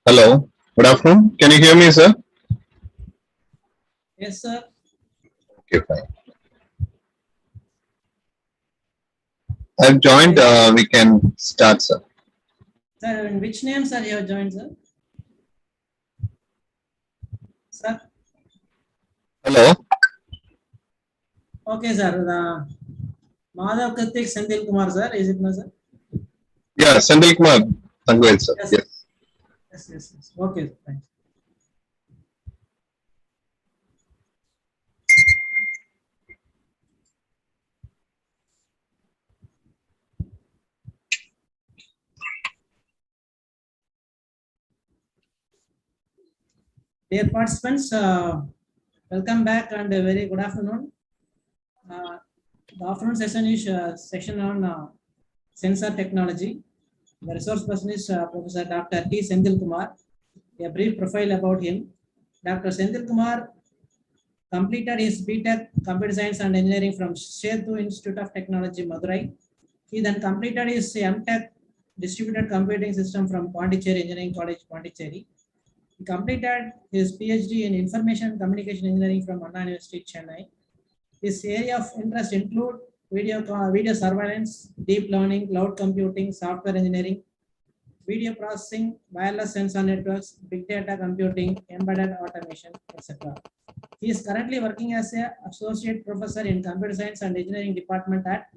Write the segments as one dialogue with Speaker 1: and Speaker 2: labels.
Speaker 1: Hello, good afternoon. Can you hear me, sir?
Speaker 2: Yes, sir.
Speaker 1: Okay, fine. I've joined. We can start, sir.
Speaker 2: Sir, in which name, sir, you have joined, sir? Sir?
Speaker 1: Hello.
Speaker 2: Okay, sir. Madhav Kartik Sendil Kumar, sir. Is it no, sir?
Speaker 1: Yeah, Sandil Kumar. Thank sir.
Speaker 2: Yes.
Speaker 1: Yes.
Speaker 2: Yes. Okay, thanks. Dear participants, welcome back and a very good afternoon. The afternoon session is session on sensor technology. The resource person is Professor Dr. T. Sendil Kumar. A brief profile about him. Dr. Sendil Kumar completed his B.Tech Computer Science and Engineering from Setu Institute of Technology, Madurai. He then completed his M.Tech Distributed Computing System from Pondicherry Engineering College, Pondicherry. He completed his PhD in Information and Communication Engineering from Anna University, Chennai. His area of interest include video surveillance, deep learning, cloud computing, software engineering, video processing, wireless sensor networks, big data computing, embedded automation, etc. He is currently working as an associate professor in computer science and engineering department at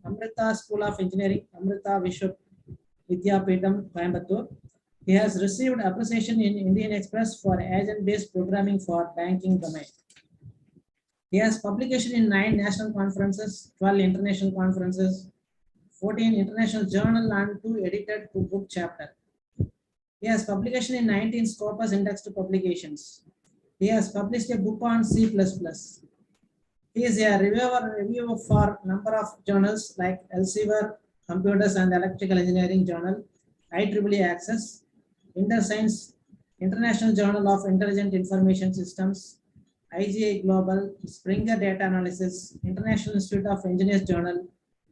Speaker 2: Amrita School of Engineering, Amrita Vishwa Vidyapeetham, Coimbatore. He has received appreciation in Indian Express for agent-based programming for banking domain. He has publication in 9 national conferences, 12 international conferences, 14 international journal and 2 edited to book chapter. He has publication in 19 Scopus indexed publications. He has published a book on C++. He is a reviewer for number of journals like Elsevier, Computers and Electrical Engineering Journal, IEEE Access, InterScience, International Journal of Intelligent Information Systems, IGI Global, Springer Data Analysis, International Institute of Engineers Journal,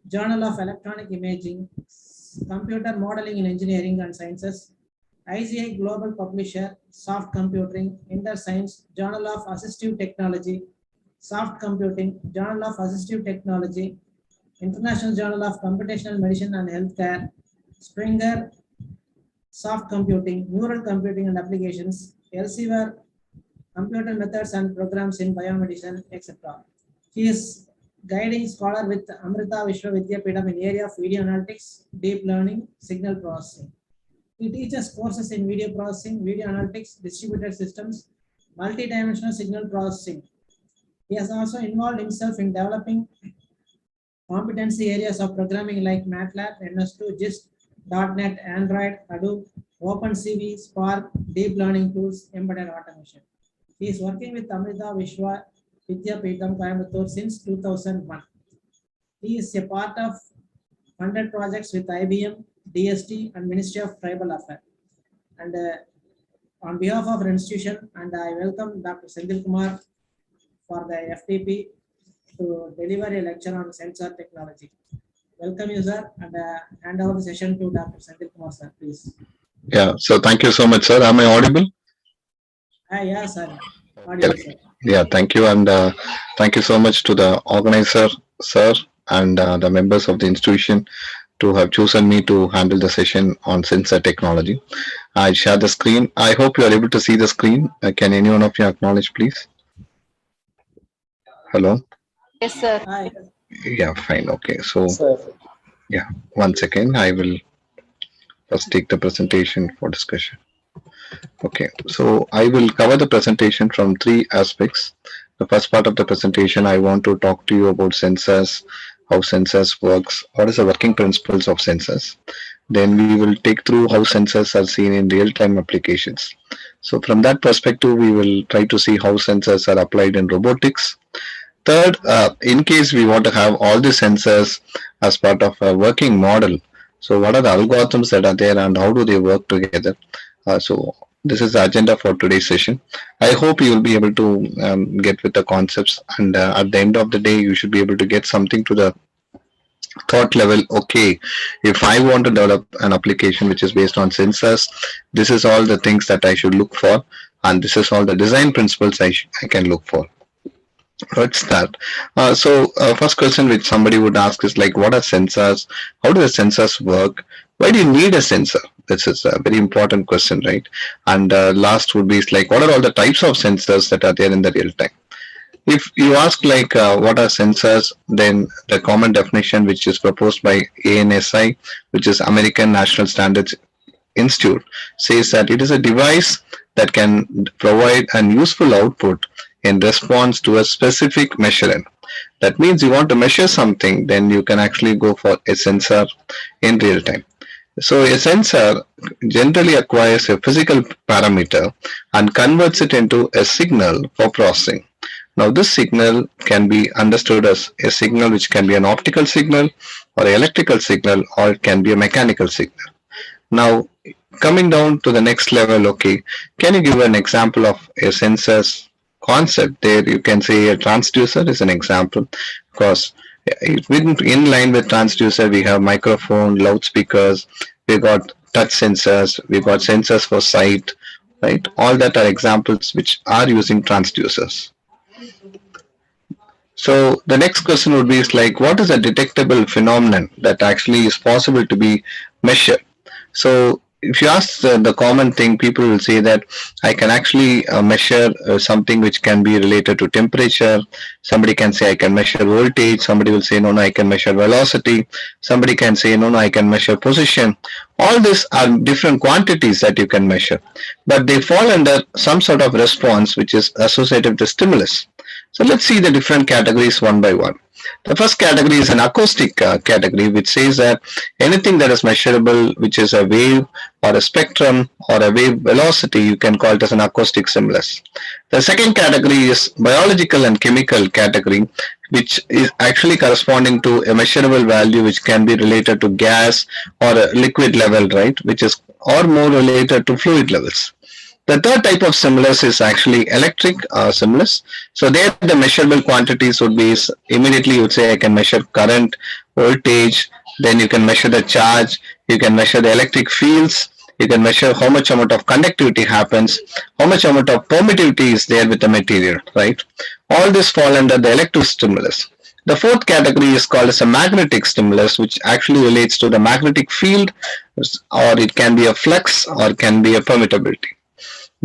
Speaker 2: Journal of Electronic Imaging, Computer Modeling in Engineering and Sciences, IGI Global Publisher, Soft Computing, InterScience, Journal of Assistive Technology, Soft Computing, Journal of Assistive Technology, International Journal of Computational Medicine and Healthcare, Springer, Soft Computing, Neural Computing and Applications, Elsevier, Computer Methods and Programs in Biomedicine, etc. He is guiding scholar with Amrita Vishwa Vidyapeetham in area of video analytics, deep learning, signal processing. He teaches courses in video processing, video analytics, distributed systems, multi-dimensional signal processing. He has also involved himself in developing competency areas of programming like MATLAB, NS2, GIST, .NET, Android, Hadoop, OpenCV, Spark, deep learning tools, embedded automation. He is working with Amrita Vishwa Vidyapeetham, Coimbatore since 2001. He is a part of 100 projects with IBM, DST, and Ministry of Tribal Affairs. And on behalf of our institution, and I welcome Dr. Sendil Kumar for the FTP to deliver a lecture on sensor technology. Welcome you, sir, and hand over the session to Dr. Sendil Kumar, sir, please.
Speaker 1: Yeah. So thank you so much, sir. Am I audible?
Speaker 2: Yeah, sir. Audible, sir.
Speaker 1: Yeah. Thank you, and thank you so much to the organizer, sir, and the members of the institution to have chosen me to handle the session on sensor technology. I share the screen. I hope you are able to see the screen. Can any one of you acknowledge, please? Hello?
Speaker 3: Yes, sir.
Speaker 2: Hi.
Speaker 1: Yeah, fine. Okay. So, yeah, 1 second. I will first take the presentation for discussion. Okay. So, I will cover the presentation from 3 aspects. The first part of the presentation, I want to talk to you about sensors, how sensors works, what is the working principles of sensors. Then we will take through how sensors are seen in real-time applications. So from that perspective, we will try to see how sensors are applied in robotics. Third, in case we want to have all the sensors as part of a working model, so what are the algorithms that are there and how do they work together? So this is the agenda for today's session. I hope you will be able to get with the concepts, and at the end of the day, you should be able to get something to the thought level. Okay, if I want to develop an application which is based on sensors, this is all the things that I should look for, and this is all the design principles I can look for. Let's start. First question which somebody would ask is like, what are sensors? How do the sensors work? Why do you need a sensor? This is a very important question, right? And last would be is like, what are all the types of sensors that are there in the real time? If you ask like what are sensors, then the common definition which is proposed by ANSI, which is American National Standards Institute, says that it is a device that can provide an useful output in response to a specific measurement. That means you want to measure something, then you can actually go for a sensor in real time. So a sensor generally acquires a physical parameter and converts it into a signal for processing. Now this signal can be understood as a signal which can be an optical signal or an electrical signal, or it can be a mechanical signal. Now coming down to the next level, okay, can you give an example of a sensor's concept? There you can say a transducer is an example, because in line with transducer we have microphone, loudspeakers, we got touch sensors, we got sensors for sight, right? All that are examples which are using transducers. So the next question would be is like, what is a detectable phenomenon that actually is possible to be measured? So if you ask the common thing, people will say that I can actually measure something which can be related to temperature. Somebody can say I can measure voltage. Somebody will say no, I can measure velocity. Somebody can say no, I can measure position. All these are different quantities that you can measure, but they fall under some sort of response which is associated with stimulus. So let's see the different categories one by one. The first category is an acoustic category, which says that anything that is measurable, which is a wave or a spectrum or a wave velocity, you can call it as an acoustic stimulus. The second category is biological and chemical category, which is actually corresponding to a measurable value which can be related to gas or a liquid level, right, which is or more related to fluid levels. The third type of stimulus is actually electric stimulus. So there the measurable quantities would be immediately you would say I can measure current, voltage, then you can measure the charge, you can measure the electric fields, you can measure how much amount of conductivity happens, how much amount of permittivity is there with the material, right? All this fall under the electric stimulus. The fourth category is called as a magnetic stimulus, which actually relates to the magnetic field, or it can be a flux or it can be a permittivity.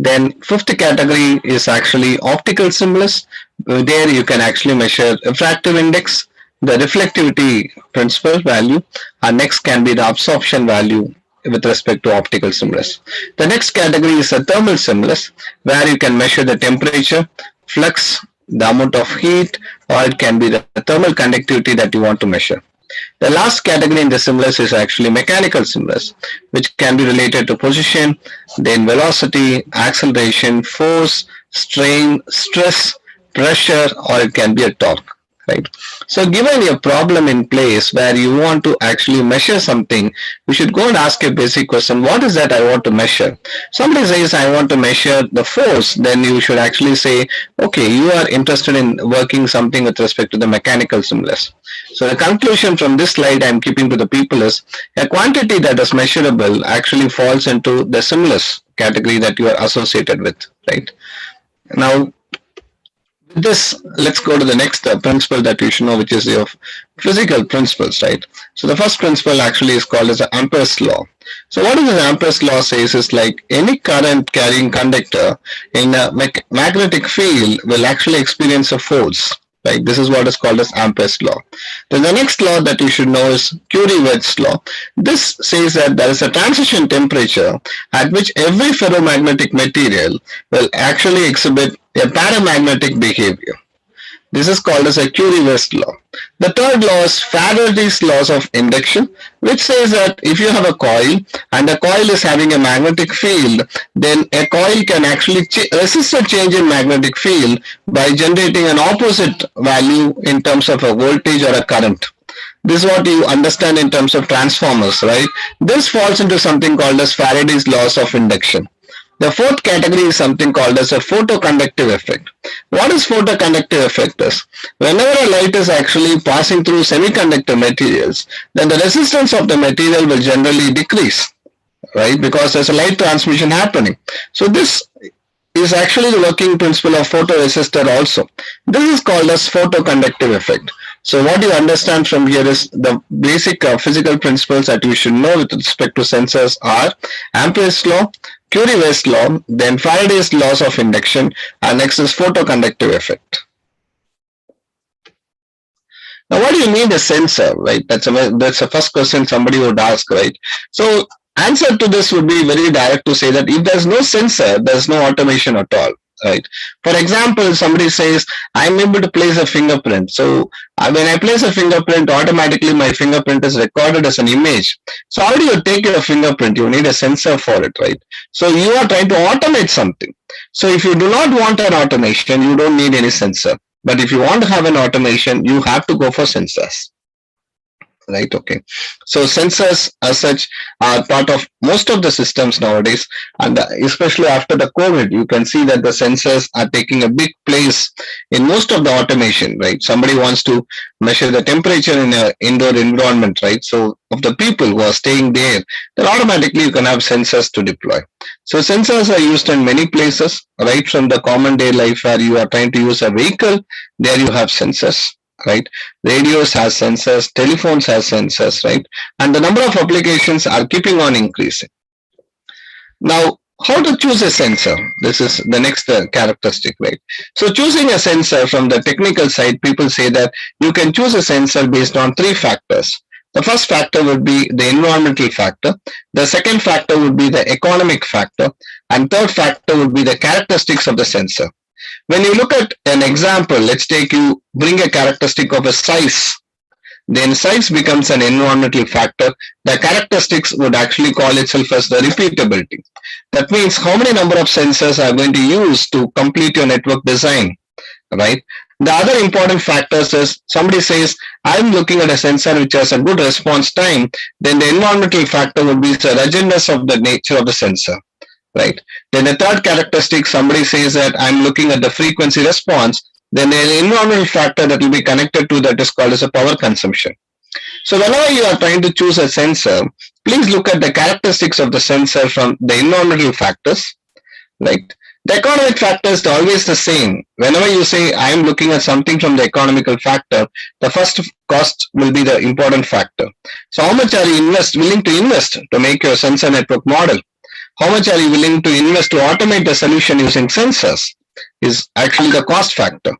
Speaker 1: Then fifth category is actually optical stimulus. There you can actually measure refractive index, the reflectivity principal value, and next can be the absorption value with respect to optical stimulus. The next category is a thermal stimulus, where you can measure the temperature, flux, the amount of heat, or it can be the thermal conductivity that you want to measure. The last category in the stimulus is actually mechanical stimulus, which can be related to position, then velocity, acceleration, force, strain, stress, pressure, or it can be a torque, right? So given a problem in place where you want to actually measure something, you should go and ask a basic question, what is that I want to measure? Somebody says I want to measure the force, then you should actually say, okay, you are interested in working something with respect to the mechanical stimulus. So the conclusion from this slide I'm keeping to the people is a quantity that is measurable actually falls into the stimulus category that you are associated with, right? Now, with this, let's go to the next principle that you should know, which is your physical principles, right? So the first principle actually is called as the Ampere's law. So what does the Ampere's law says is like any current carrying conductor in a magnetic field will actually experience a force. Right? This is what is called as Ampere's law. Then the next law that you should know is Curie-Wedge's law. This says that there is a transition temperature at which every ferromagnetic material will actually exhibit a paramagnetic behavior. This is called as a Curie-Wedge law. The third law is Faraday's laws of induction, which says that if you have a coil and the coil is having a magnetic field, then a coil can actually resist a change in magnetic field by generating an opposite value in terms of a voltage or a current. This is what you understand in terms of transformers, right? This falls into something called as Faraday's laws of induction. The fourth category is something called as a photoconductive effect. What is photoconductive effect is? Whenever a light is actually passing through semiconductor materials, then the resistance of the material will generally decrease, right? Because there's a light transmission happening. So this is actually the working principle of photoresistor also. This is called as photoconductive effect. So what you understand from here is the basic physical principles that you should know with respect to sensors are Ampere's law, Curie-West law, then Faraday's laws of induction, and next is photoconductive effect. Now, what do you need a sensor, right? That's the first question somebody would ask, right? So answer to this would be very direct to say that if there's no sensor, there's no automation at all, right? For example, somebody says, I'm able to place a fingerprint. So when I place a fingerprint, automatically my fingerprint is recorded as an image. So how do you take your fingerprint? You need a sensor for it, right? So you are trying to automate something. So if you do not want an automation, you don't need any sensor. But if you want to have an automation, you have to go for sensors. Right, okay. So sensors as such are part of most of the systems nowadays, and especially after the COVID, you can see that the sensors are taking a big place in most of the automation, right? Somebody wants to measure the temperature in an indoor environment, right? So of the people who are staying there, then automatically you can have sensors to deploy. So sensors are used in many places, right from the common day life where you are trying to use a vehicle, there you have sensors, right? Radios has sensors, telephones has sensors, right? And the number of applications are keeping on increasing. Now, how to choose a sensor? This is the next characteristic, right? So choosing a sensor from the technical side, people say that you can choose a sensor based on three factors. The first factor would be the environmental factor. The second factor would be the economic factor. And third factor would be the characteristics of the sensor. When you look at an example, let's take you bring a characteristic of a size. Then size becomes an environmental factor. The characteristics would actually call itself as the repeatability. That means how many number of sensors are going to use to complete your network design, right? The other important factors is somebody says, I'm looking at a sensor which has a good response time, then the environmental factor would be the ruggedness of the nature of the sensor, right? Then the third characteristic, somebody says that I'm looking at the frequency response, then the environmental factor that will be connected to that is called as a power consumption. So whenever you are trying to choose a sensor, please look at the characteristics of the sensor from the environmental factors, right? The economic factor is always the same. Whenever you say I am looking at something from the economical factor, the first cost will be the important factor. So how much are you willing to invest to make your sensor network model? How much are you willing to invest to automate the solution using sensors is actually the cost factor.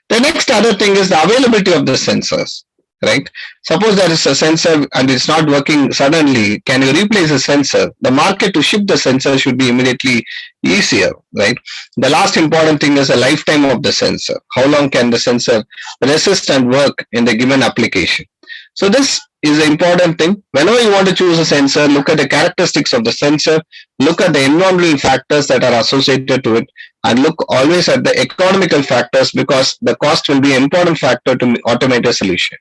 Speaker 1: The next other thing is the availability of the sensors, right? Suppose there is a sensor and it's not working suddenly, can you replace a sensor? The market to ship the sensor should be immediately easier, right? The last important thing is the lifetime of the sensor. How long can the sensor resist and work in the given application? So this is an important thing. Whenever you want to choose a sensor, look at the characteristics of the sensor, look at the environmental factors that are associated to it, and look always at the economical factors because the cost will be an important factor to automate a solution.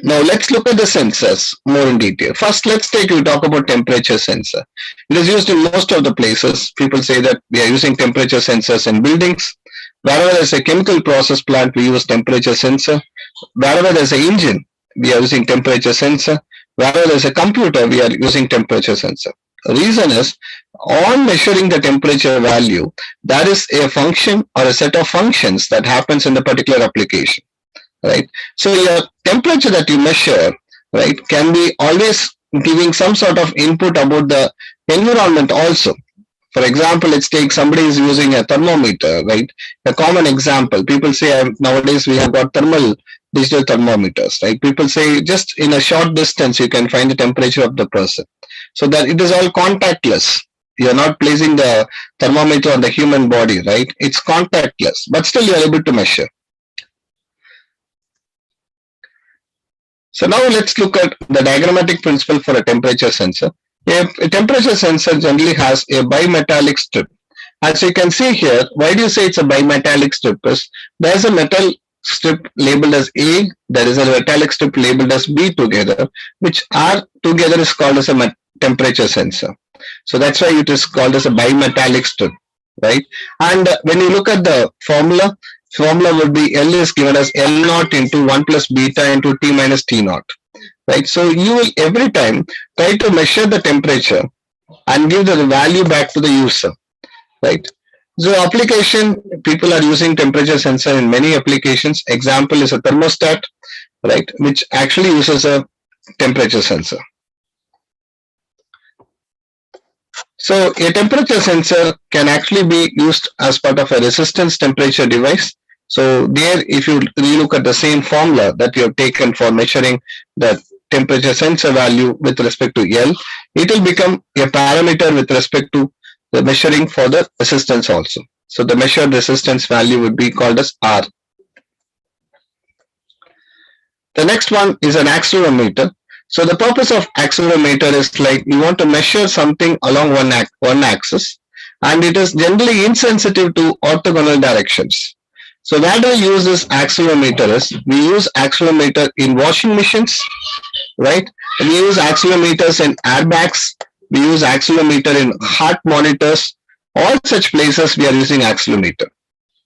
Speaker 1: Now let's look at the sensors more in detail. First, let's talk about temperature sensor. It is used in most of the places. People say that we are using temperature sensors in buildings. Wherever there's a chemical process plant, we use temperature sensor. Wherever there's an engine, we are using temperature sensor. Wherever there's a computer, we are using temperature sensor. The reason is, on measuring the temperature value, that is a function or a set of functions that happens in the particular application, right? So your temperature that you measure, right, can be always giving some sort of input about the environment also. For example, let's take somebody is using a thermometer, right? A common example, people say nowadays we have got digital thermometers, right? People say just in a short distance you can find the temperature of the person. So that it is all contactless. You're not placing the thermometer on the human body, right? It's contactless, but still you're able to measure. So now let's look at the diagrammatic principle for a temperature sensor. A temperature sensor generally has a bimetallic strip. As you can see here, why do you say it's a bimetallic strip? Is there's a metal strip labeled as A, there is a metallic strip labeled as B together, which are together is called as a temperature sensor. So that's why it is called as a bimetallic strip, right? And when you look at the formula would be L is given as L naught into 1 plus beta into T minus T naught, right? So you will every time try to measure the temperature and give the value back to the user, right? So application, people are using temperature sensor in many applications. Example is a thermostat, right, which actually uses a temperature sensor. So a temperature sensor can actually be used as part of a resistance temperature device. So there, if you relook at the same formula that you have taken for measuring the temperature sensor value with respect to L, it will become a parameter with respect to the measuring for the resistance also. So the measured resistance value would be called as R. The next one is an axial emitter. So the purpose of axial emitter is like you want to measure something along one axis, and it is generally insensitive to orthogonal directions. So where do we use this axial emitter is, we use axial emitter in washing machines, right? We use axial emitters in airbags. We use axial emitter in heart monitors. All such places we are using axial emitter,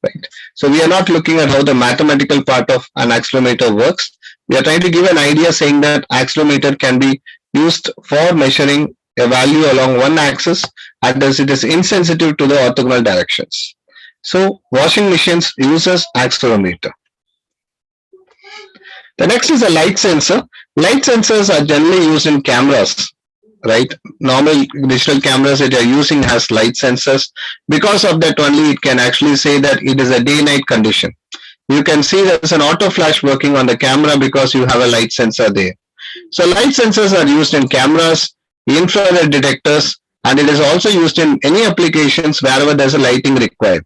Speaker 1: right? So we are not looking at how the mathematical part of an axial emitter works. We are trying to give an idea saying that axial emitter can be used for measuring a value along one axis, and as it is insensitive to the orthogonal directions. So washing machines uses axial emitter. The next is a light sensor. Light sensors are generally used in cameras, right? Normal digital cameras that are using has light sensors. Because of that only, it can actually say that it is a day-night condition. You can see there's an auto flash working on the camera because you have a light sensor there. So light sensors are used in cameras, infrared detectors, and it is also used in any applications wherever there's a lighting required,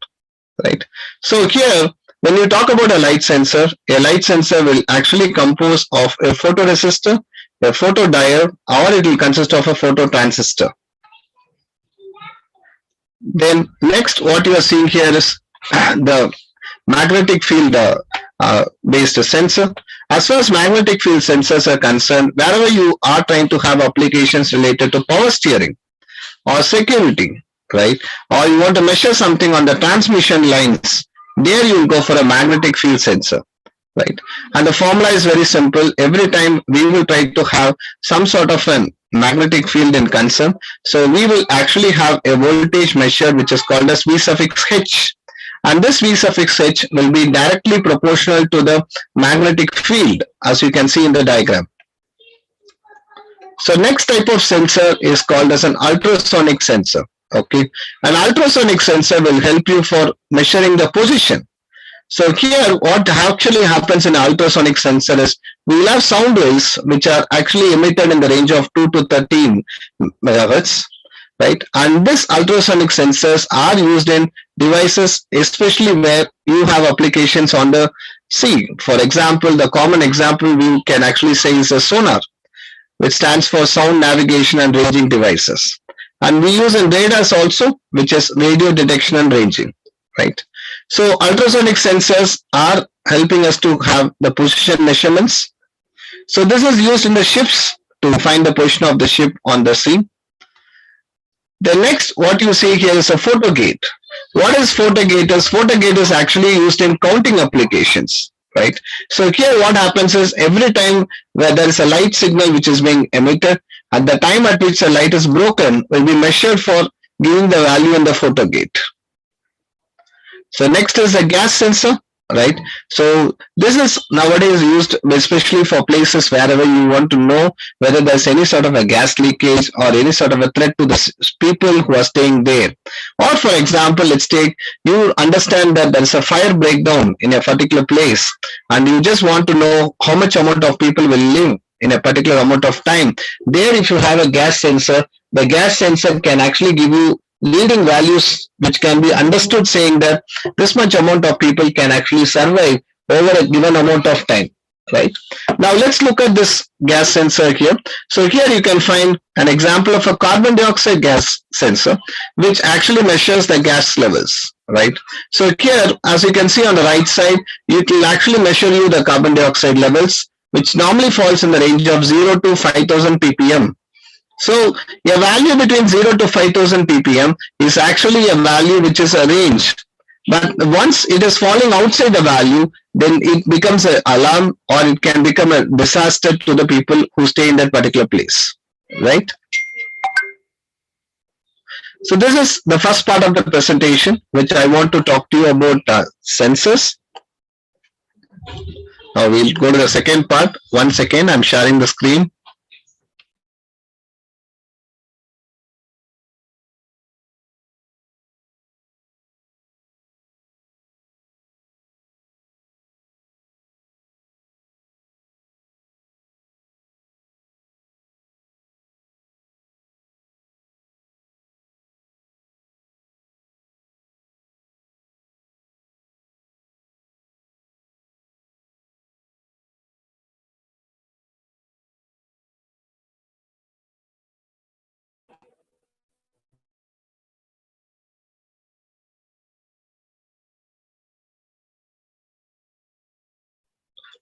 Speaker 1: right? So here, when you talk about a light sensor will actually compose of a photoresistor, a photodiode, or it will consist of a phototransistor. Then next, what you are seeing here is the magnetic field based sensor. As far as magnetic field sensors are concerned, wherever you are trying to have applications related to power steering or security, right, or you want to measure something on the transmission lines, there you will go for a magnetic field sensor, right? And the formula is very simple. Every time we will try to have some sort of a magnetic field in concern, so we will actually have a voltage measure which is called as V suffix H, and this V suffix H will be directly proportional to the magnetic field, as you can see in the diagram. So next type of sensor is called as an ultrasonic sensor. Okay, an ultrasonic sensor will help you for measuring the position. So here what actually happens in an ultrasonic sensor is we will have sound waves which are actually emitted in the range of 2 to 13 megahertz, right? And this ultrasonic sensors are used in devices, especially where you have applications on the sea. For example, the common example we can actually say is a sonar, which stands for sound navigation and ranging devices. And we use in radars also, which is radio detection and ranging, right? So ultrasonic sensors are helping us to have the position measurements. So this is used in the ships to find the position of the ship on the sea. The next, what you see here is a photogate. What is photogate? Photogate is actually used in counting applications, right? So here what happens is every time where there is a light signal which is being emitted, at the time at which the light is broken will be measured for giving the value in the photogate. So next is a gas sensor, right? So this is nowadays used especially for places wherever you want to know whether there's any sort of a gas leakage or any sort of a threat to the people who are staying there. Or for example, let's take, you understand that there's a fire breakdown in a particular place and you just want to know how much amount of people will live in a particular amount of time. There, if you have a gas sensor, the gas sensor can actually give you leading values which can be understood, saying that this much amount of people can actually survive over a given amount of time, right? Now let's look at this gas sensor here. So here you can find an example of a carbon dioxide gas sensor which actually measures the gas levels, right? So here, as you can see on the right side, it will actually measure you the carbon dioxide levels, which normally falls in the range of 0 to 5000 ppm. So a value between 0 to 5000 ppm is actually a value which is a range. But once it is falling outside the value, then it becomes an alarm, or it can become a disaster to the people who stay in that particular place, right? So this is the first part of the presentation, which I want to talk to you about sensors. Now we'll go to the second part. 1 second, I'm sharing the screen.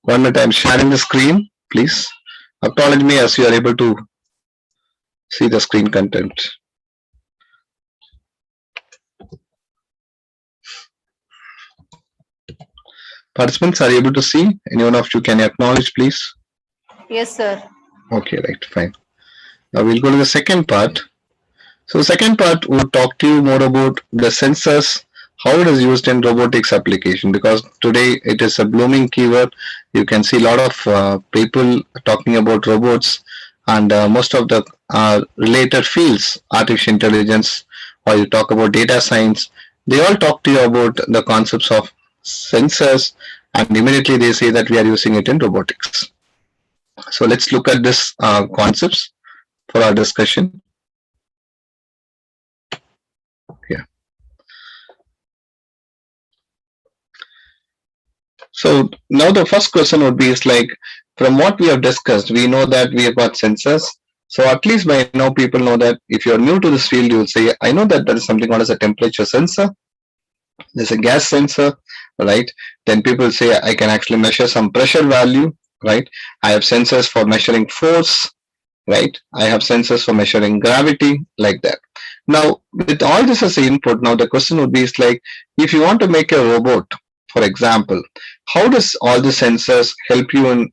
Speaker 1: One minute, I'm sharing the screen. Please acknowledge me as you are able to see the screen content. Participants are able to see? Anyone of you can acknowledge, please?
Speaker 3: Yes, sir.
Speaker 1: Okay, right, fine. Now we'll go to the second part. So second part will talk to you more about the sensors, how it is used in robotics application, because today it is a blooming keyword. You can see a lot of people talking about robots, and most of the related fields, artificial intelligence, or you talk about data science, they all talk to you about the concepts of sensors, and immediately they say that we are using it in robotics. So let's look at this concepts for our discussion. Yeah. So now the first question would be is like, from what we have discussed, we know that we have got sensors. So at least by now people know that if you're new to this field, you'll say, I know that there is something called as a temperature sensor. There's a gas sensor, right? Then people say I can actually measure some pressure value, right? I have sensors for measuring force, right? I have sensors for measuring gravity, like that. Now, with all this as input, now the question would be is like, if you want to make a robot, for example, how does all the sensors help you in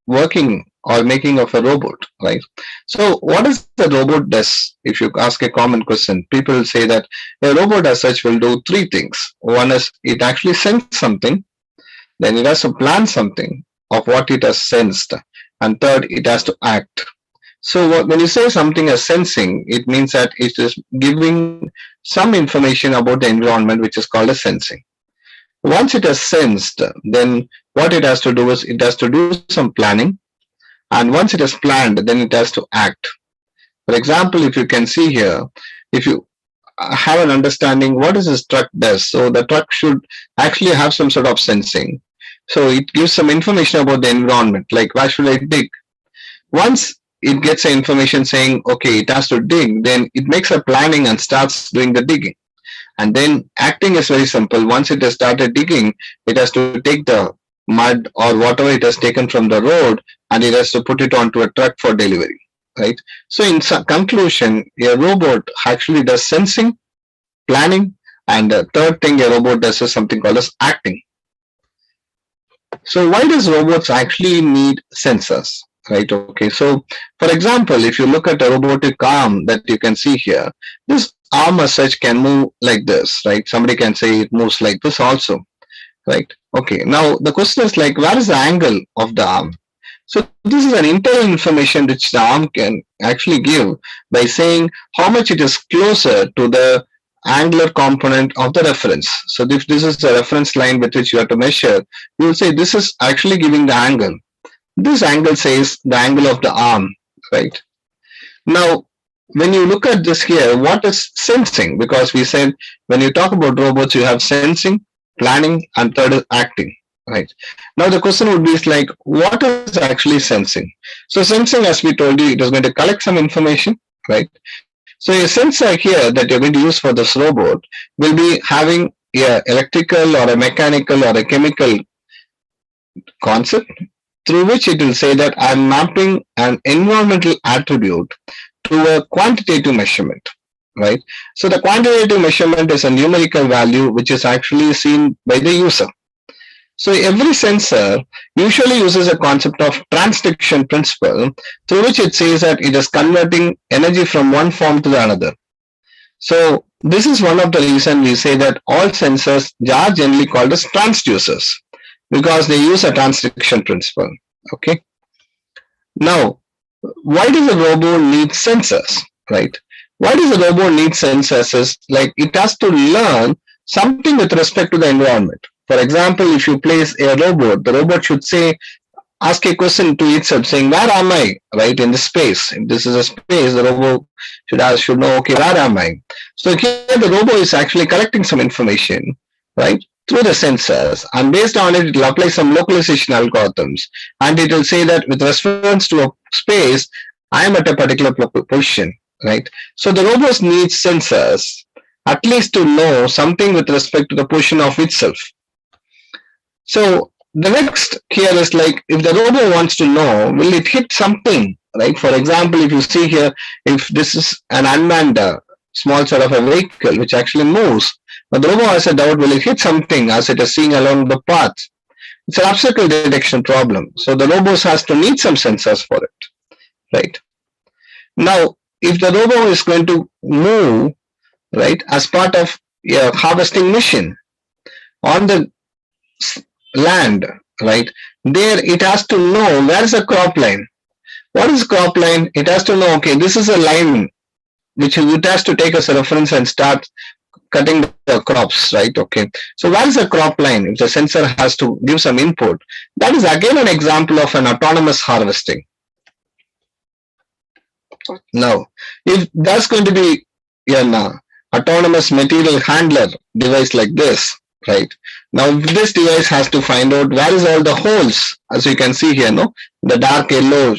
Speaker 1: working or making of a robot, right? So what does the robot does? If you ask a common question, people say that a robot as such will do three things. One is it actually sends something, then it has to plan something of what it has sensed, and third, it has to act. So when you say something as sensing, it means that it is giving some information about the environment, which is called as sensing. Once it has sensed, then what it has to do is it has to do some planning. And once it has planned, then it has to act. For example, if you can see here, if you have an understanding what is this truck does, so the truck should actually have some sort of sensing. So it gives some information about the environment, like where should I dig? Once it gets information saying, okay, it has to dig, then it makes a planning and starts doing the digging. And then acting is very simple. Once it has started digging, it has to take the mud or whatever it has taken from the road, and it has to put it onto a truck for delivery, right? So in conclusion, a robot actually does sensing, planning, and the third thing a robot does is something called as acting. So why does robots actually need sensors? Right, okay. So for example, if you look at a robotic arm that you can see here, this arm as such can move like this, right? Somebody can say it moves like this also, right? Okay, now the question is like, where is the angle of the arm? So this is an internal information which the arm can actually give by saying how much it is closer to the angular component of the reference. So if this is the reference line with which you have to measure, you will say this is actually giving the angle. This angle says the angle of the arm, right? Now, when you look at this here, what is sensing? Because we said when you talk about robots, you have sensing, planning, and third is acting, right? Now the question would be like, what is actually sensing? So sensing, as we told you, it is going to collect some information, right? So a sensor here that you're going to use for this robot will be having a electrical or a mechanical or a chemical concept through which it will say that I'm mapping an environmental attribute to a quantitative measurement, right? So the quantitative measurement is a numerical value which is actually seen by the user. So every sensor usually uses a concept of transduction principle through which it says that it is converting energy from one form to the another. So this is one of the reasons we say that all sensors are generally called as transducers because they use a transduction principle. Okay. Now, why does a robot need sensors, right? Why does a robot need sensors is like it has to learn something with respect to the environment. For example, if you place a robot, the robot should say, ask a question to itself saying, where am I, right, in this space? If this is a space, the robot should know, okay, where am I? So here the robot is actually collecting some information, right, through the sensors, and based on it, it will apply some localization algorithms, and it will say that with reference to a space, I am at a particular position, right? So the robots need sensors at least to know something with respect to the position of itself. So the next here is like if the robot wants to know, will it hit something, right? For example, if you see here, if this is an unmanned small sort of a vehicle which actually moves, but the robot has a doubt, will it hit something as it is seeing along the path? It's an obstacle detection problem. So the robot has to need some sensors for it, right? Now, if the robot is going to move, right, as part of a harvesting mission on the land, right, there it has to know where is the crop line. What is crop line? It has to know, okay, this is a line which it has to take as a reference and start cutting the crops, right? Okay. So where is the crop line? If the sensor has to give some input, that is again an example of an autonomous harvesting. Now, if that's going to be an autonomous material handler device like this, right? Now this device has to find out where is all the holes, as you can see here, no? The dark yellow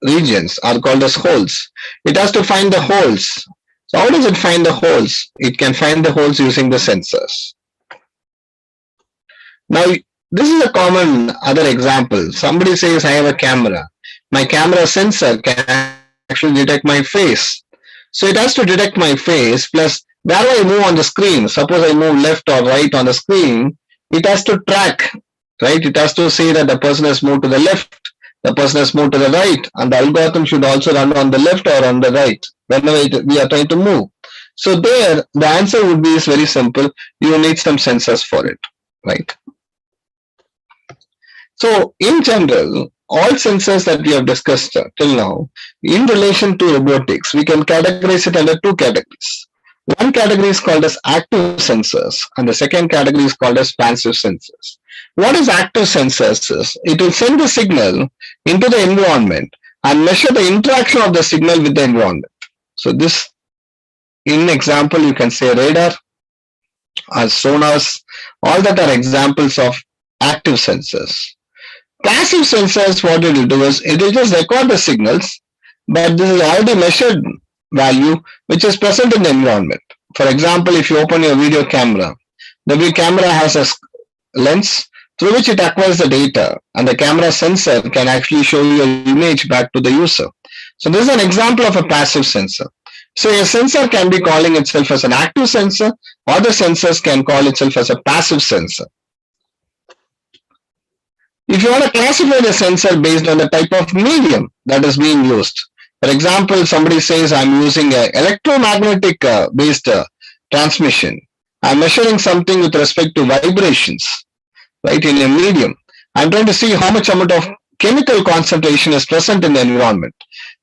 Speaker 1: regions are called as holes. It has to find the holes. So how does it find the holes? It can find the holes using the sensors. Now this is a common other example. Somebody says I have a camera. My camera sensor can actually detect my face. So it has to detect my face plus where I move on the screen. Suppose I move left or right on the screen, it has to track, right? It has to say that the person has moved to the left, the person has moved to the right, and the algorithm should also run on the left or on the right whenever we are trying to move. So there, the answer would be is very simple. You need some sensors for it, right? So in general, all sensors that we have discussed till now, in relation to robotics, we can categorize it under two categories. One category is called as active sensors, and the second category is called as passive sensors. What is active sensors is, it will send the signal into the environment and measure the interaction of the signal with the environment. So this, in example, you can say radar, or sonars, all that are examples of active sensors. Passive sensors, what it will do is, it will just record the signals, but this is already measured value which is present in the environment. For example, if you open your video camera, the camera has a lens through which it acquires the data, and the camera sensor can actually show your image back to the user. So this is an example of a passive sensor. So a sensor can be calling itself as an active sensor, or the sensors can call itself as a passive sensor. If you want to classify the sensor based on the type of medium that is being used, for example, somebody says I'm using an electromagnetic based transmission. I'm measuring something with respect to vibrations, right, in a medium. I'm trying to see how much amount of chemical concentration is present in the environment.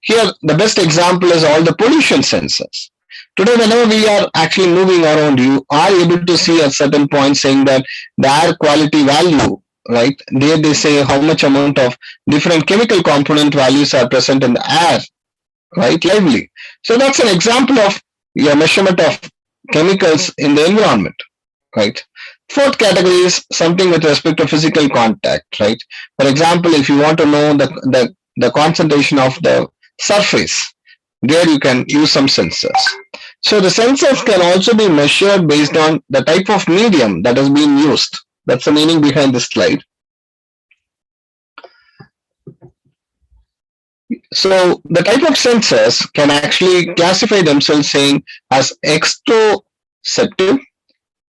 Speaker 1: Here, the best example is all the pollution sensors. Today, whenever we are actually moving around, you are able to see at certain points saying that the air quality value, right, there they say how much amount of different chemical component values are present in the air, right, lively. So that's an example of your measurement of chemicals in the environment, right? Fourth category is something with respect to physical contact, right? For example, if you want to know the concentration of the surface, there you can use some sensors. So the sensors can also be measured based on the type of medium that is being used. That's the meaning behind this slide. So the type of sensors can actually classify themselves saying as extroceptive,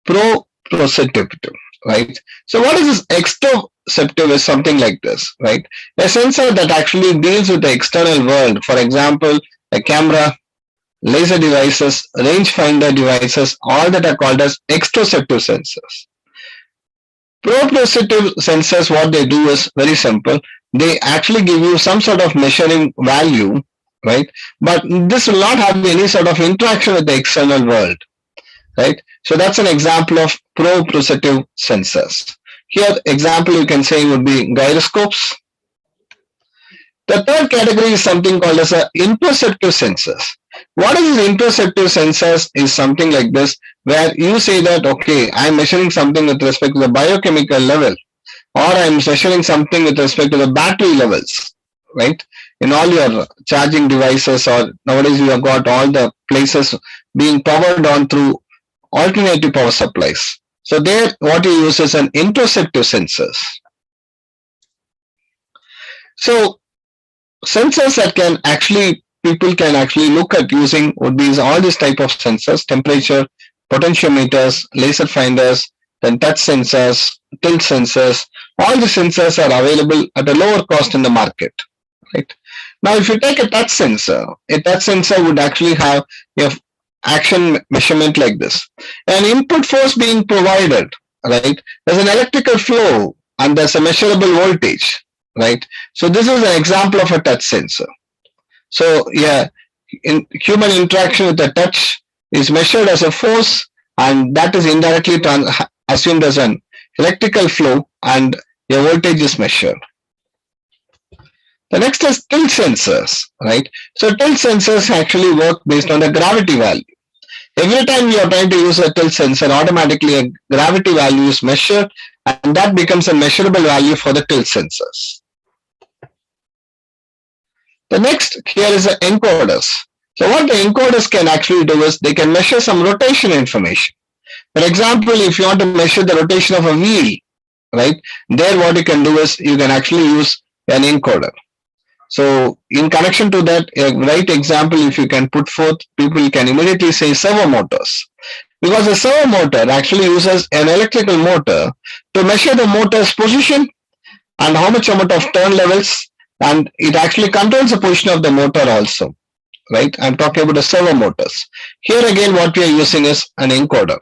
Speaker 1: proprioceptive, right? So what is this extroceptive is something like this, right? A sensor that actually deals with the external world, for example, a camera, laser devices, rangefinder devices, all that are called as extroceptive sensors. Proprioceptive sensors, what they do is very simple. They actually give you some sort of measuring value, right? But this will not have any sort of interaction with the external world, right? So that's an example of proprioceptive sensors. Here, example you can say would be gyroscopes. The third category is something called as a imperceptive sensors. What is imperceptive sensors is something like this, where you say that, okay, I'm measuring something with respect to the biochemical level, or I'm measuring something with respect to the battery levels, right? In all your charging devices, or nowadays you have got all the places being powered on through alternative power supplies. So there, what you use is an interoceptive sensors. So sensors that can actually people can actually look at using would be all these type of sensors: temperature, potentiometers, laser finders, then touch sensors, tilt sensors. All the sensors are available at a lower cost in the market, right? Now, if you take a touch sensor would actually have a action measurement like this: an input force being provided, right? There's an electrical flow and there's a measurable voltage, right? So this is an example of a touch sensor. So yeah, in human interaction with the touch is measured as a force, and that is indirectly assumed as an electrical flow, and a voltage is measured. The next is tilt sensors, right? So tilt sensors actually work based on the gravity value. Every time you are trying to use a tilt sensor, automatically a gravity value is measured, and that becomes a measurable value for the tilt sensors. The next here is the encoders. So what the encoders can actually do is they can measure some rotation information. For example, if you want to measure the rotation of a wheel, right, there what you can do is you can actually use an encoder. So in connection to that, a right example if you can put forth, people can immediately say servo motors. Because a servo motor actually uses an electrical motor to measure the motor's position and how much amount of turn levels, and it actually controls the position of the motor also, right? I'm talking about the servo motors. Here again what we are using is an encoder.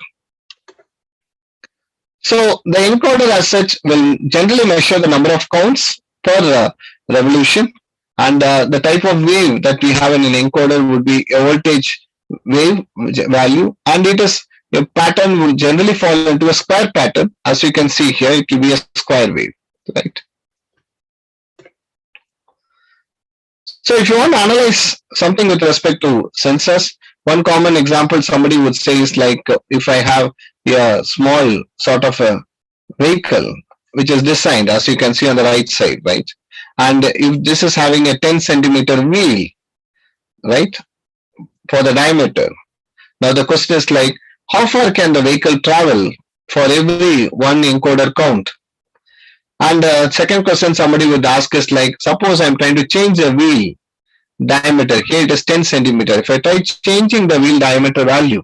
Speaker 1: So the encoder as such will generally measure the number of counts per revolution, and the type of wave that we have in an encoder would be a voltage wave value, and it is a pattern will generally fall into a square pattern. As you can see here, it will be a square wave, right? So if you want to analyze something with respect to sensors, one common example somebody would say is like, if I have a small sort of a vehicle which is designed, as you can see on the right side, right? And if this is having a 10 centimeter wheel, right, for the diameter. Now the question is like, how far can the vehicle travel for every one encoder count? And second question somebody would ask is like, suppose I'm trying to change the wheel diameter. Here it is 10 centimeter. If I try changing the wheel diameter value,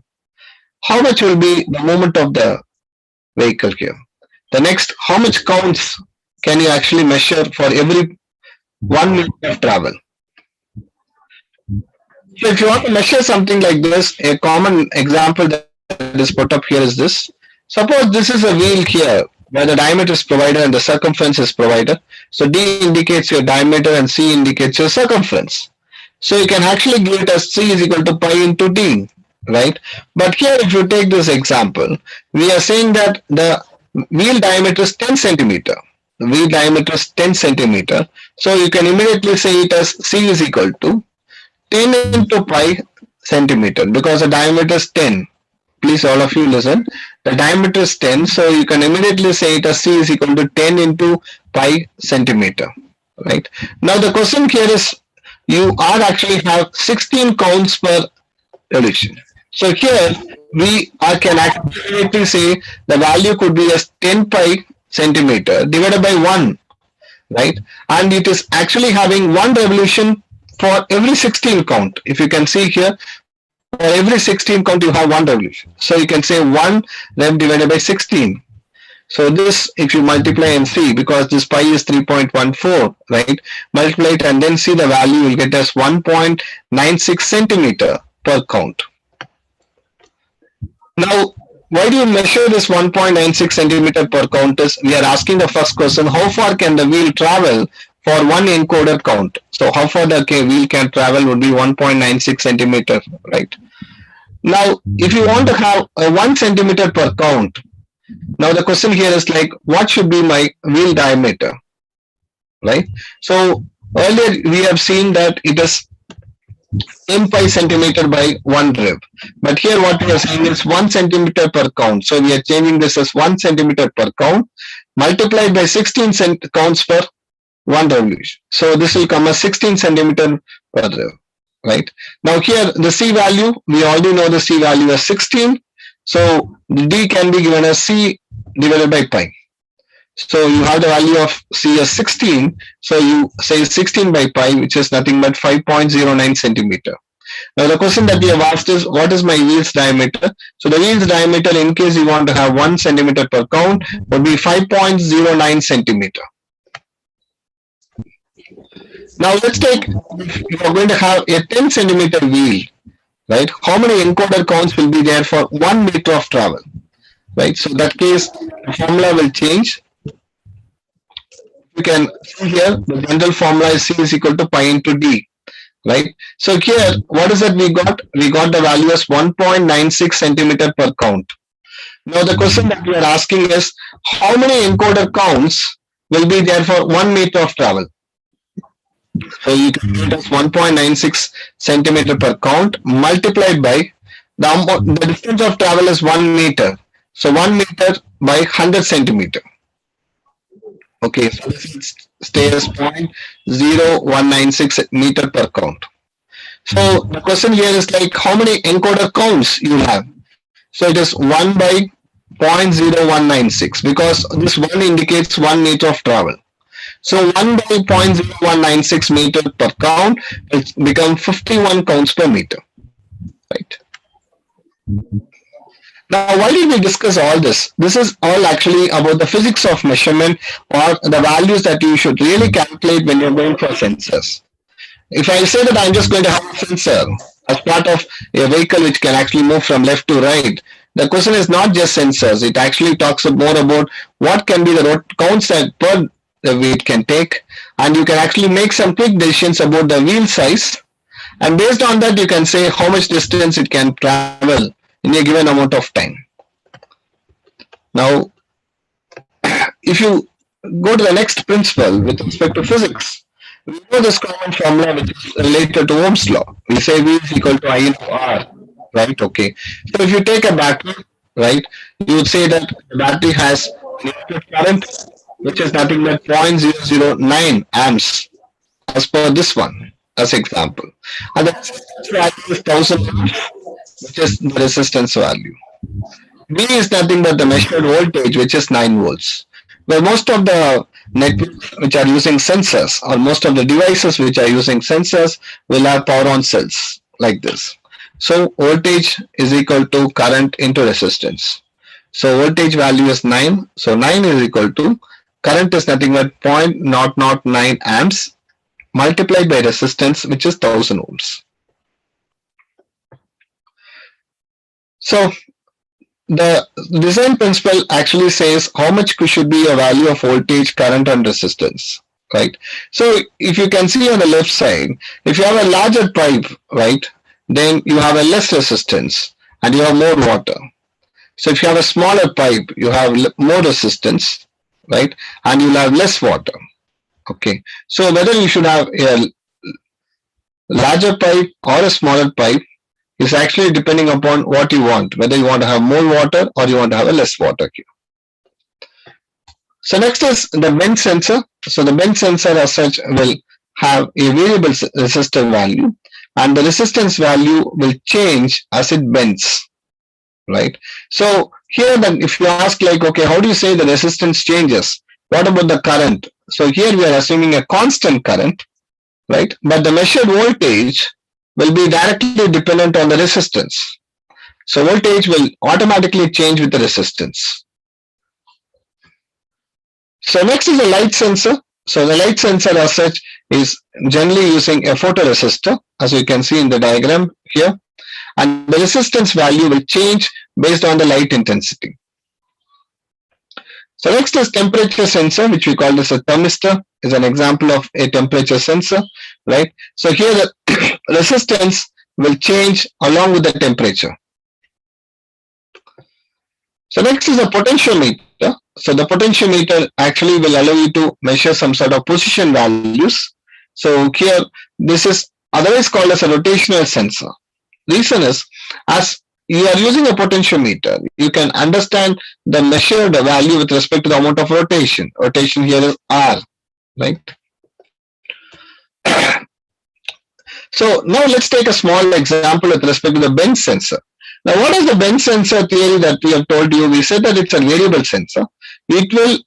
Speaker 1: how much will be the movement of the vehicle here? The next, how much counts can you actually measure for every 1 minute of travel? So if you want to measure something like this, a common example that is put up here is this. Suppose this is a wheel here where the diameter is provided and the circumference is provided. So D indicates your diameter and C indicates your circumference. So you can actually give it as C is equal to pi into D, right? But here if you take this example, we are saying that the wheel diameter is 10 centimeter. The wheel diameter is 10 centimeter. So you can immediately say it as C is equal to 10 into pi centimeter, because the diameter is 10. Please all of you listen. The diameter is 10, so you can immediately say it as C is equal to 10 into pi centimeter, right? Now the question here is, you are actually have 16 counts per revolution. So here we can actually say the value could be as 10 pi centimeter divided by 1, right? And it is actually having one revolution for every 16 count, if you can see here, for every 16 count you have one revolution. So you can say 1 rev divided by 16. So this, if you multiply and see, because this pi is 3.14, right? Multiply it and then see the value, you'll get as 1.96 centimeter per count. Now, why do you measure this 1.96 centimeter per count? Is we are asking the first question, how far can the wheel travel for one encoder count? So how far the wheel can travel would be 1.96 centimeter, right? Now, if you want to have a 1 centimeter per count, now the question here is like, what should be my wheel diameter, right? So earlier we have seen that it is m pi centimeter by 1 rev, but here what we are saying is 1 centimeter per count. So we are changing this as 1 centimeter per count multiplied by 16 counts per 1 revolution. So this will come as 16 centimeter per rev, right? Now here the C value, we already know the C value as 16. So D can be given as C divided by pi. So you have the value of C as 16. So you say 16 by pi, which is nothing but 5.09 centimeter. Now the question that we have asked is, what is my wheel's diameter? So the wheel's diameter, in case you want to have 1 centimeter per count, would be 5.09 centimeter. Now let's take, if you are going to have a 10 centimeter wheel, right? How many encoder counts will be there for 1 meter of travel, right? So in that case, the formula will change. You can see here, the general formula is C is equal to pi into D, right? So here, what is that we got? We got the value as 1.96 centimeter per count. Now the question that we are asking is, how many encoder counts will be there for 1 meter of travel? So you can get as 1.96 centimeter per count multiplied by the distance of travel is 1 meter. So 1 meter by 100 centimeter. Okay, so this stays 0.0196 meter per count. So the question here is like, how many encoder counts you have? So it is 1 by 0.0196 because this 1 indicates 1 meter of travel. So 1 by 0.0196 meter per count will become 51 counts per meter, right? Now, why did we discuss all this? This is all actually about the physics of measurement or the values that you should really calculate when you're going for sensors. If I say that I'm just going to have a sensor as part of a vehicle which can actually move from left to right, the question is not just sensors. It actually talks more about what can be the counts that per the weight can take, and you can actually make some quick decisions about the wheel size, and based on that you can say how much distance it can travel in a given amount of time. Now, if you go to the next principle with respect to physics, we know this common formula which is related to Ohm's law. We say V is equal to I into R, right? Okay. So if you take a battery, right, you would say that the battery has an input current which is nothing but 0.009 amps as per this one as example. And the resistance value is 1000 ohms, which is the resistance value. V is nothing but the measured voltage, which is 9 volts. Where most of the networks which are using sensors or most of the devices which are using sensors will have power on cells like this. So voltage is equal to current into resistance. So voltage value is 9. So 9 is equal to current is nothing but 0.009 amps multiplied by resistance, which is 1000 ohms. So the design principle actually says how much should be a value of voltage, current, and resistance, right? So if you can see on the left side, if you have a larger pipe, right, then you have a less resistance and you have more water. So if you have a smaller pipe, you have more resistance, right, and you'll have less water. Okay, so whether you should have a larger pipe or a smaller pipe is actually depending upon what you want, whether you want to have more water or you want to have a less water here. So next is the bend sensor. So the bend sensor as such will have a variable resistor value, and the resistance value will change as it bends, right? So here then if you ask like, okay, how do you say the resistance changes? What about the current? So here we are assuming a constant current, right? But the measured voltage will be directly dependent on the resistance. So voltage will automatically change with the resistance. So next is a light sensor. So the light sensor as such is generally using a photoresistor, as you can see in the diagram here, and the resistance value will change based on the light intensity. So next is temperature sensor, which we call as a thermistor, is an example of a temperature sensor, right? So here the resistance will change along with the temperature. So next is a potentiometer. So the potentiometer actually will allow you to measure some sort of position values. So here this is otherwise called as a rotational sensor. Reason is, as you are using a potentiometer, you can understand the measured value with respect to the amount of rotation. Rotation here is R, right? So now let's take a small example with respect to the bench sensor. Now what is the bench sensor theory that we have told you? We said that it's a variable sensor. It will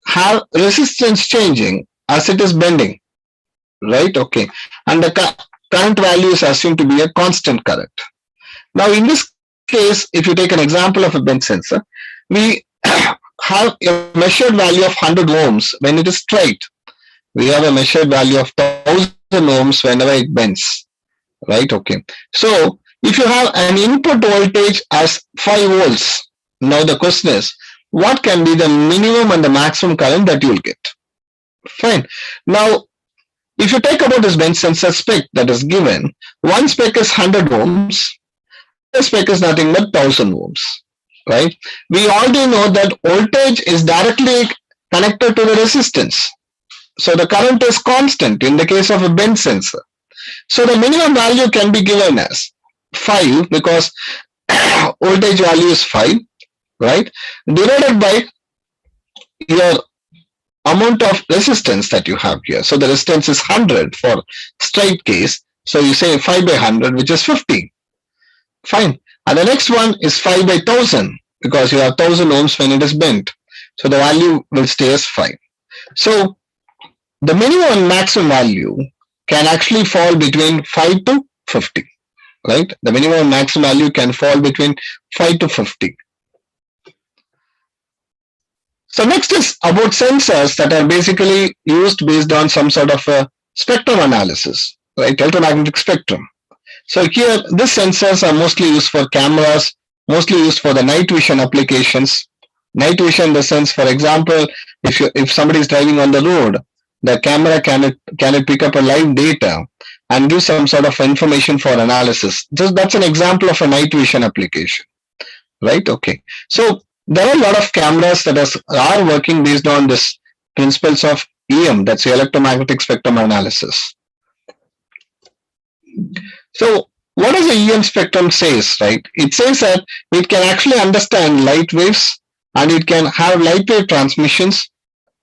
Speaker 1: have resistance changing as it is bending, right? Okay. And the current value is assumed to be a constant current. Now in this case, if you take an example of a bench sensor, we have a measured value of 100 ohms when it is straight. We have a measured value of 1000 ohms whenever it bends, right? Okay. So if you have an input voltage as 5 volts, now the question is, what can be the minimum and the maximum current that you will get? Fine. Now, if you take about this bench sensor spec that is given, one spec is 100 ohms, another spec is nothing but 1000 ohms, right? We already know that voltage is directly connected to the resistance. So the current is constant in the case of a bench sensor. So the minimum value can be given as 5 because voltage value is 5, right? Divided by your amount of resistance that you have here. So the resistance is 100 for straight case. So you say 5 by 100, which is 50. Fine. And the next one is 5 by 1000 because you have 1000 ohms when it is bent. So the value will stay as 5. So the minimum and maximum value can actually fall between 5 to 50, right? The minimum and maximum value can fall between 5 to 50. So next is about sensors that are basically used based on some sort of a spectrum analysis, right? Electromagnetic spectrum. So here, these sensors are mostly used for cameras, mostly used for the night vision applications. Night vision in the sense, for example, if somebody is driving on the road, the camera can it pick up a live data and give some sort of information for analysis. That's an example of a night vision application, right? Okay. So there are a lot of cameras that are working based on this principles of EM, that's the electromagnetic spectrum analysis. So what does the EM spectrum says, right? It says that it can actually understand light waves and it can have light wave transmissions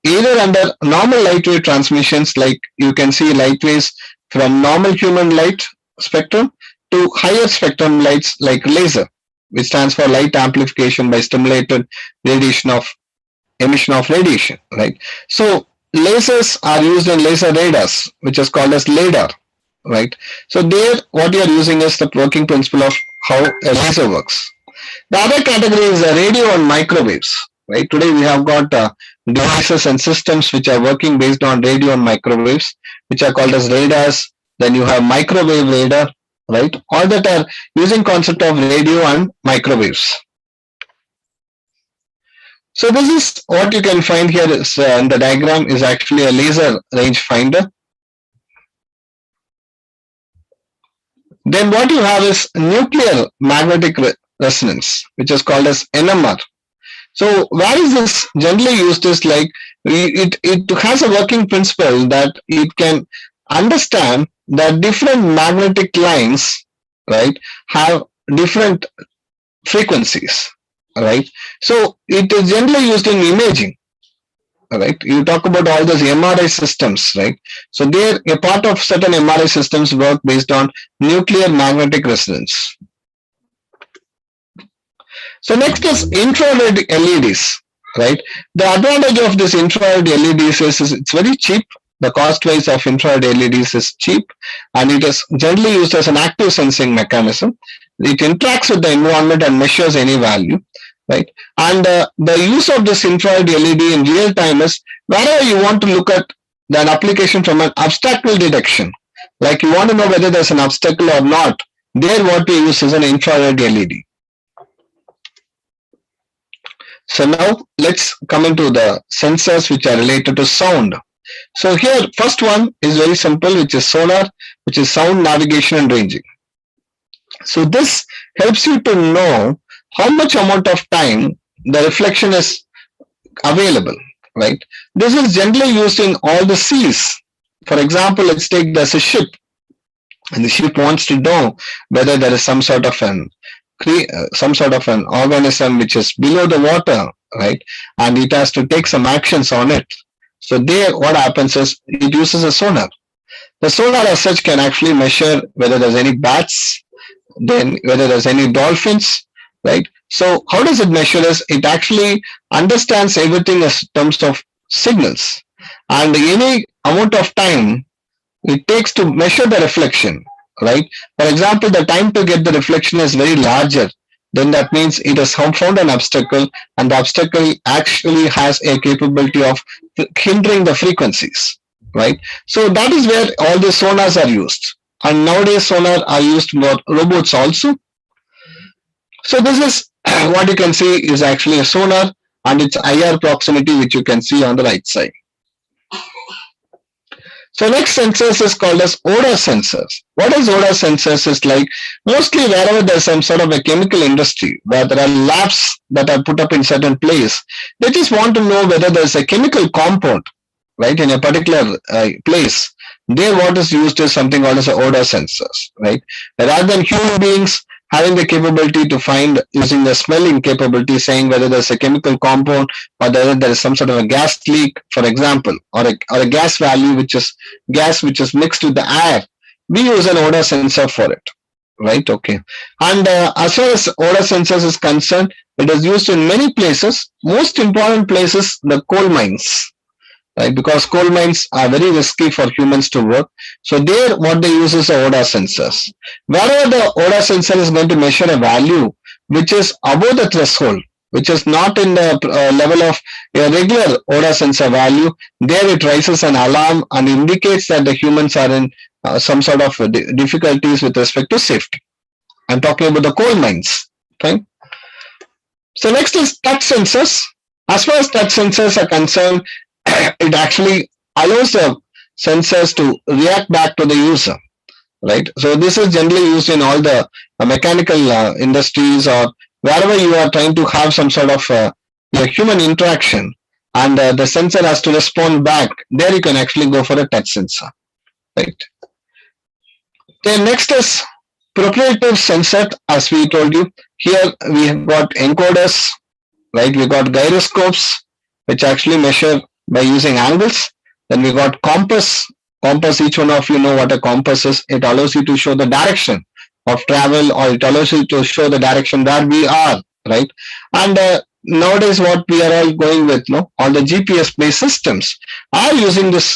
Speaker 1: either under normal light wave transmissions, like you can see light waves from normal human light spectrum to higher spectrum lights like laser, which stands for light amplification by stimulated radiation of emission of radiation, right? So lasers are used in laser radars, which is called as LiDAR, right? So there, what you are using is the working principle of how a laser works. The other category is the radio and microwaves, right? Today we have got devices and systems which are working based on radio and microwaves, which are called as radars. Then you have microwave radar, right? All that are using concept of radio and microwaves. So this is what you can find here is in the diagram is actually a laser range finder. Then what you have is nuclear magnetic resonance, which is called as NMR. So where is this generally used is like it has a working principle that it can understand that different magnetic lines, right, have different frequencies, right? So it is generally used in imaging, right? You talk about all those MRI systems, right? So they're a part of certain MRI systems work based on nuclear magnetic resonance. So next is infrared LEDs, right? The advantage of this infrared LEDs is it's very cheap the cost wise of infrared LEDs is cheap, and it is generally used as an active sensing mechanism. It interacts with the environment and measures any value, right? And the use of this infrared LED in real time is wherever you want to look at an application from an obstacle detection, like you want to know whether there's an obstacle or not. There, what we use is an infrared LED. So now let's come into the sensors which are related to sound. So here, first one is very simple, which is sonar, which is sound navigation and ranging. So this helps you to know how much amount of time the reflection is available, right? This is generally used in all the seas. For example, let's take there's a ship, and the ship wants to know whether there is some sort of an organism which is below the water, right? And it has to take some actions on it. So there, what happens is it uses a sonar. The sonar as such can actually measure whether there's any bats, then whether there's any dolphins, right? So how does it measure this? It actually understands everything in terms of signals, and any amount of time it takes to measure the reflection, right? For example, the time to get the reflection is very larger, then that means it has found an obstacle, and the obstacle actually has a capability of hindering the frequencies, right? So that is where all the sonars are used, and nowadays sonar are used for robots also. So this is what you can see is actually a sonar, and it's IR proximity, which you can see on the right side. So next sensors is called as odor sensors. What is odor sensors is like mostly wherever there's some sort of a chemical industry where there are labs that are put up in certain place, they just want to know whether there's a chemical compound, right, in a particular place. There what is used is something called as odor sensors, right? Rather than human beings having the capability to find using the smelling capability, saying whether there's a chemical compound or whether there is some sort of a gas leak, for example, or a gas value which is gas which is mixed with the air, we use an odor sensor for it, right? Okay. And as far as odor sensors is concerned, it is used in many places. Most important places, the coal mines, right? Because coal mines are very risky for humans to work. So there, what they use is the odor sensors. Wherever the odor sensor is going to measure a value which is above the threshold, which is not in the level of a regular odor sensor value, there it raises an alarm and indicates that the humans are in some sort of difficulties with respect to safety. I'm talking about the coal mines. Okay. So next is touch sensors. As far as touch sensors are concerned, it actually allows the sensors to react back to the user, right? So this is generally used in all the mechanical industries, or wherever you are trying to have some sort of human interaction, and the sensor has to respond back. There you can actually go for a touch sensor, right? Then next is proprioceptive sensor. As we told you, here we have got encoders, right? We got gyroscopes, which actually measure by using angles. Then we got compass. Compass, each one of you know what a compass is. It allows you to show the direction of travel, or it allows you to show the direction where we are, right? And nowadays what we are all going with, all the GPS based systems are using this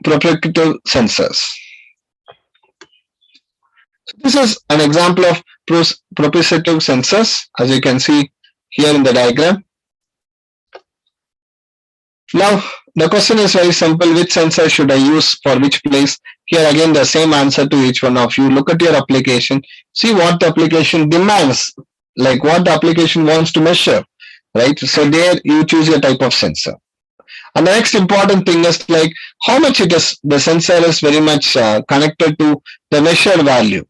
Speaker 1: proprioceptive sensors. So this is an example of proprioceptive sensors, as you can see here in the diagram. Now, the question is very simple. Which sensor should I use for which place? Here again, the same answer to each one of you. Look at your application. See what the application demands, like what the application wants to measure, right? So there you choose your type of sensor. And the next important thing is like how much the sensor is very much connected to the measured value.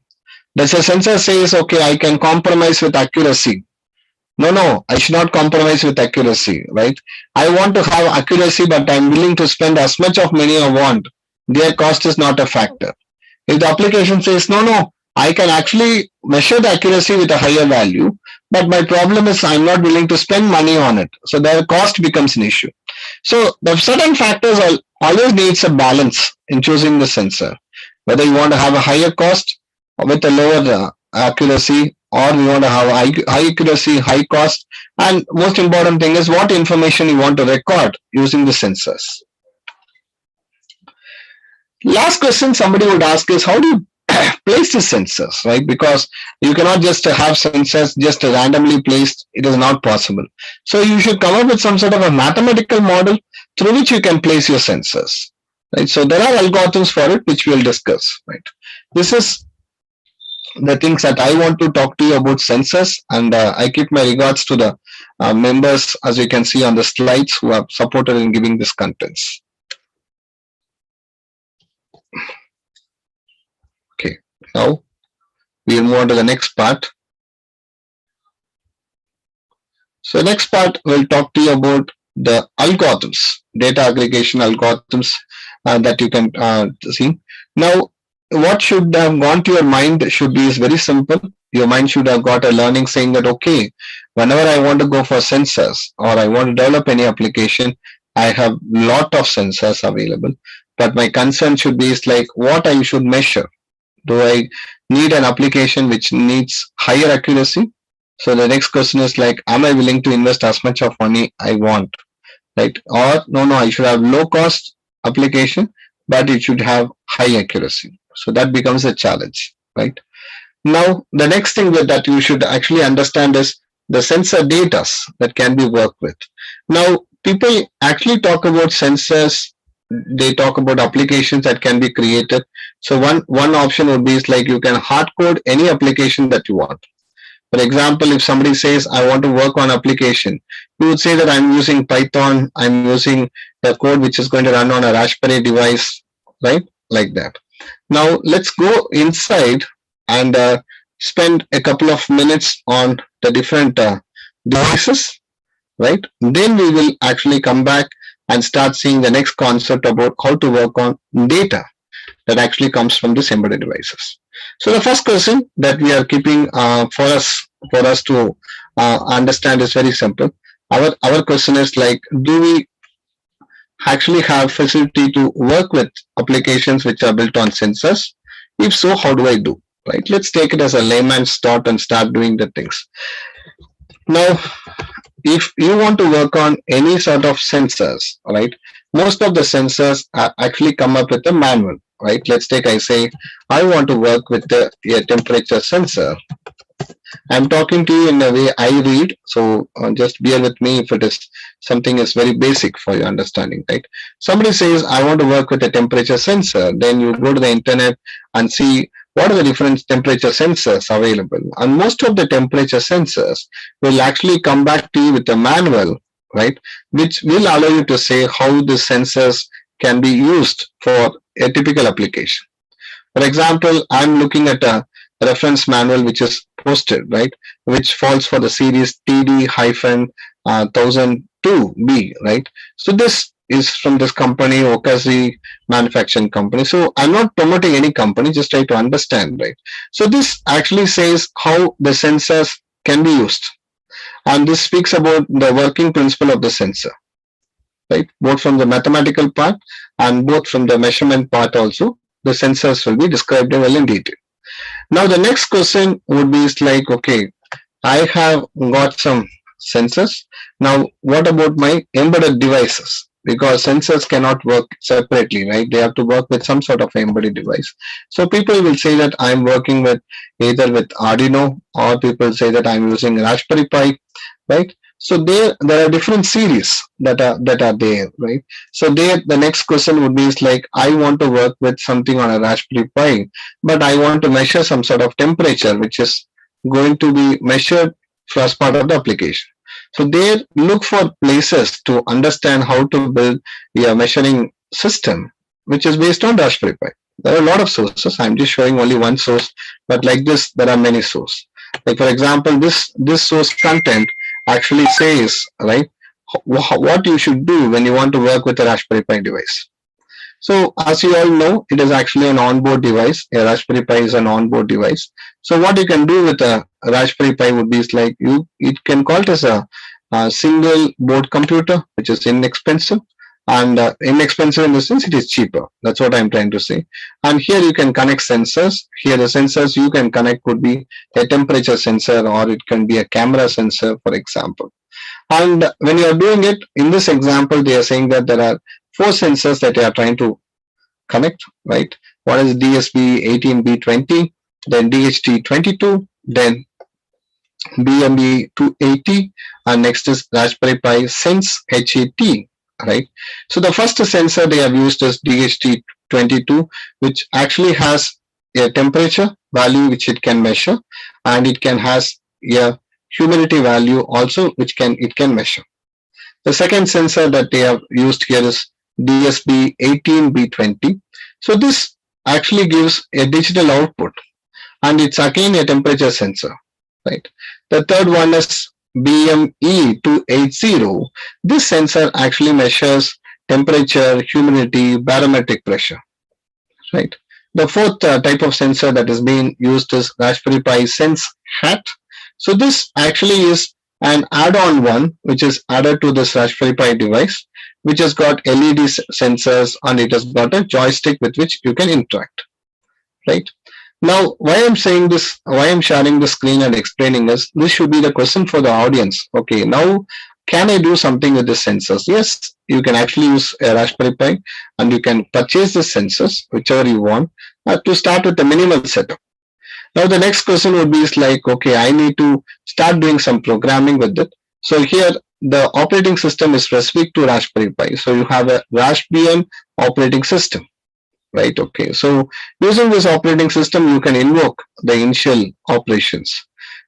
Speaker 1: Does the sensor says, okay, I can compromise with accuracy? No, I should not compromise with accuracy, right? I want to have accuracy, but I'm willing to spend as much of money I want. Their cost is not a factor. If the application says, no, I can actually measure the accuracy with a higher value, but my problem is I'm not willing to spend money on it. So their cost becomes an issue. So the certain factors always needs a balance in choosing the sensor. Whether you want to have a higher cost or with a lower accuracy, or we want to have high accuracy, high cost, and most important thing is what information you want to record using the sensors. Last question somebody would ask is how do you place the sensors, right? Because you cannot just have sensors just randomly placed. It is not possible. So you should come up with some sort of a mathematical model through which you can place your sensors, right? So there are algorithms for it which we will discuss, right? This is the things that I want to talk to you about sensors, and I keep my regards to the members, as you can see on the slides, who have supported in giving this contents. Okay, now we'll move on to the next part. So next part we'll talk to you about the algorithms, data aggregation algorithms that you can see. Now, what should have gone to your mind should be is very simple. Your mind should have got a learning saying that, okay, whenever I want to go for sensors or I want to develop any application, I have lot of sensors available. But my concern should be is like what I should measure. Do I need an application which needs higher accuracy? So the next question is like, am I willing to invest as much of money I want, right? Or no, I should have low cost application, but it should have high accuracy. So that becomes a challenge, right? Now, the next thing that you should actually understand is the sensor data that can be worked with. Now, people actually talk about sensors. They talk about applications that can be created. So one option would be is like you can hard code any application that you want. For example, if somebody says, I want to work on application, you would say that I'm using Python, I'm using the code which is going to run on a Raspberry device, right? Like that. Now, let's go inside and spend a couple of minutes on the different devices, right? Then we will actually come back and start seeing the next concept about how to work on data that actually comes from these embedded devices. So the first question that we are keeping for us to understand is very simple. Our question is like, do we actually have facility to work with applications which are built on sensors? If so, how do I do? Right? Let's take it as a layman's thought and start doing the things. Now, if you want to work on any sort of sensors, right? Most of the sensors actually come up with a manual, right? Let's take, I say, I want to work with a temperature sensor. I'm talking to you in a way I read, so just bear with me if it is something is very basic for your understanding, right? Somebody says, I want to work with a temperature sensor. Then you go to the internet and see what are the different temperature sensors available. And most of the temperature sensors will actually come back to you with a manual, right? Which will allow you to say how the sensors can be used for a typical application. For example, I'm looking at a reference manual which is posted, right, which falls for the series TD-1002B, right? So this is from this company, Okazi manufacturing company. So I'm not promoting any company, just try to understand, right? So this actually says how the sensors can be used. And this speaks about the working principle of the sensor, right? Both from the mathematical part and both from the measurement part also, the sensors will be described well in detail. Now the next question would be like, okay, I have got some sensors. Now what about my embedded devices? Because sensors cannot work separately, right? They have to work with some sort of embedded device. So people will say that I'm working with either with Arduino, or people say that I'm using Raspberry Pi, right? So there are different series that are there, right? So there the next question would be is like, I want to work with something on a Raspberry Pi, but I want to measure some sort of temperature which is going to be measured as part of the application. So they look for places to understand how to build a measuring system which is based on Raspberry Pi. There are a lot of sources. I'm just showing only one source, but like this, there are many sources. Like for example, this source content actually says, right, what you should do when you want to work with a Raspberry Pi device. So as you all know, it is actually an onboard device. A Raspberry Pi is an onboard device. So what you can do with a Raspberry Pi would be like it can call it as a single board computer, which is inexpensive. And inexpensive in the sense it is cheaper. That's what I'm trying to say. And here you can connect sensors. Here the sensors you can connect could be a temperature sensor, or it can be a camera sensor, for example. And when you are doing it, in this example, they are saying that there are 4 sensors that they are trying to connect, right? One is DSP18B20, then DHT22, then BMB280, and next is Raspberry Pi Sense HAT, right? So the first sensor they have used is DHT22, which actually has a temperature value which it can measure, and it can has a humidity value also which it can measure. The second sensor that they have used here is DSP18B20. So this actually gives a digital output, and it's again a temperature sensor, right? The third one is BME280. This sensor actually measures temperature, humidity, barometric pressure, right? The fourth type of sensor that is being used is Raspberry Pi Sense Hat. So this actually is an add-on one which is added to this Raspberry Pi device, which has got LED sensors, and it has got a joystick with which you can interact, right? Now, why I'm saying this, why I'm sharing the screen and explaining this, this should be the question for the audience. Okay, now can I do something with the sensors? Yes, you can actually use a Raspberry Pi, and you can purchase the sensors, whichever you want, to start with a minimal setup. Now, the next question would be is like, okay, I need to start doing some programming with it. So here, the operating system is specific to Raspberry Pi. So you have a Raspbian operating system, right? Okay, so using this operating system, you can invoke the initial operations.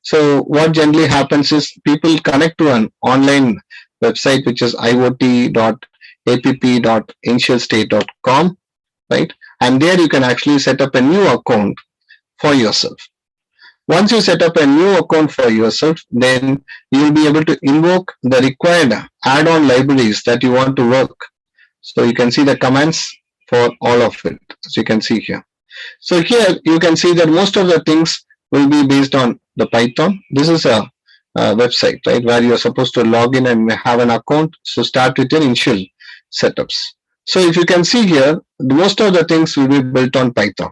Speaker 1: So what generally happens is people connect to an online website, which is iot.app.initialstate.com, right? And there you can actually set up a new account for yourself. Once you set up a new account for yourself, then you will be able to invoke the required add-on libraries that you want to work. So you can see the commands for all of it, as you can see here. So here you can see that most of the things will be based on the Python. This is a website, right, where you're supposed to log in and have an account. So start with your initial setups. So if you can see here, most of the things will be built on Python.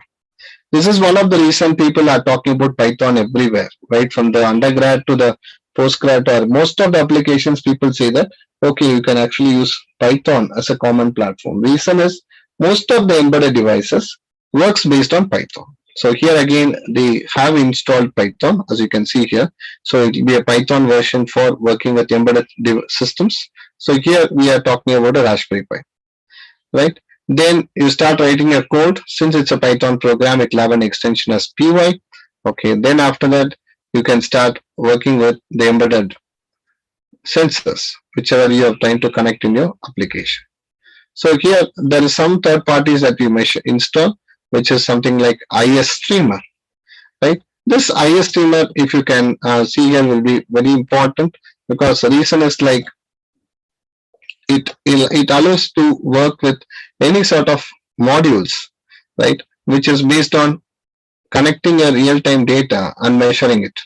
Speaker 1: This is one of the reason people are talking about Python everywhere, right? From the undergrad to the postgrad, or most of the applications, people say that, okay, you can actually use Python as a common platform. Reason is most of the embedded devices works based on Python. So here again, they have installed Python, as you can see here. So it will be a Python version for working with embedded systems. So here we are talking about a Raspberry Pi, right? Then you start writing a code. Since it's a Python program, it will have an extension as py. Okay, then after that, you can start working with the embedded sensors, whichever you are trying to connect in your application. So here there is some third parties that you may install, which is something like IS Streamer, right? This IS Streamer, if you can see here, will be very important, because the reason is like it allows to work with any sort of modules, right, which is based on connecting your real-time data and measuring it,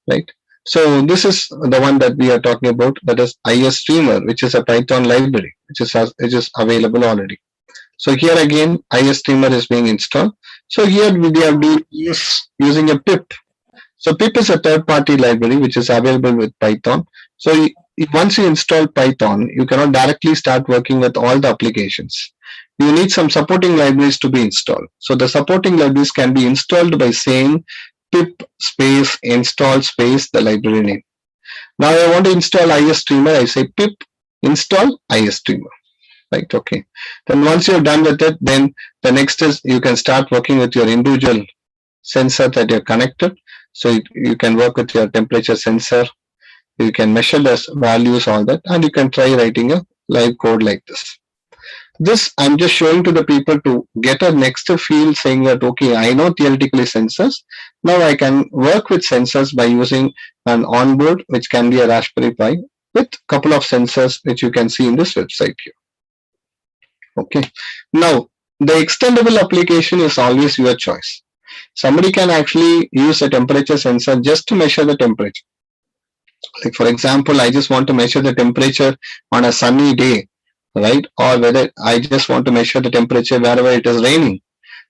Speaker 1: right? So this is the one that we are talking about, that is IS Streamer, which is a Python library, which is available already. So here again, IS Streamer is being installed. So here we are using a pip. So pip is a third-party library which is available with Python. So once you install Python, you cannot directly start working with all the applications. You need some supporting libraries to be installed. So the supporting libraries can be installed by saying pip space install space the library name. Now I want to install IS Streamer. I say pip install IS Streamer. Right, okay. Then once you're done with it, then the next is you can start working with your individual sensor that you're connected. So you can work with your temperature sensor. You can measure the values, all that, and you can try writing a live code like this. This I'm just showing to the people to get a next feel, saying that, okay, I know theoretically sensors. Now I can work with sensors by using an onboard, which can be a Raspberry Pi, with a couple of sensors, which you can see in this website here. Okay. Now, the extendable application is always your choice. Somebody can actually use a temperature sensor just to measure the temperature. Like for example, I just want to measure the temperature on a sunny day, right? Or whether I just want to measure the temperature wherever it is raining.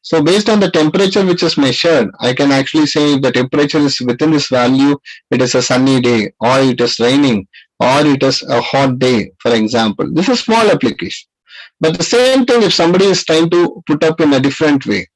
Speaker 1: So based on the temperature which is measured, I can actually say if the temperature is within this value, it is a sunny day, or it is raining, or it is a hot day, for example. This is a small application. But the same thing, if somebody is trying to put up in a different way,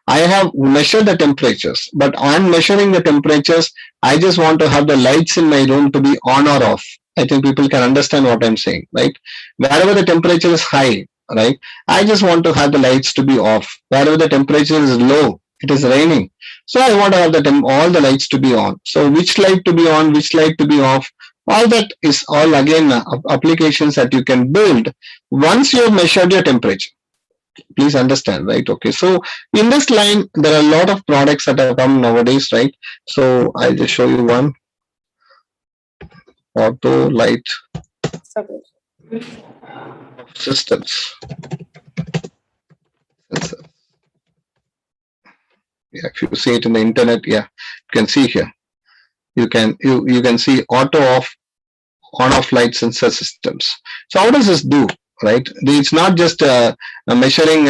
Speaker 1: I have measured the temperatures, but on measuring the temperatures, I just want to have the lights in my room to be on or off. I think people can understand what I'm saying, right? Wherever the temperature is high, right, I just want to have the lights to be off. Wherever the temperature is low, it is raining, so I want to have all the lights to be on. So which light to be on, which light to be off, all that is all again applications that you can build once you have measured your temperature. Please understand, right? Okay, so in this line there are a lot of products that have come nowadays, right? So I'll just show you one. Auto light systems. Yeah, if you see it in the internet, yeah, you can see here. You can see auto off, on off light sensor systems. So how does this do? Right, it's not just measuring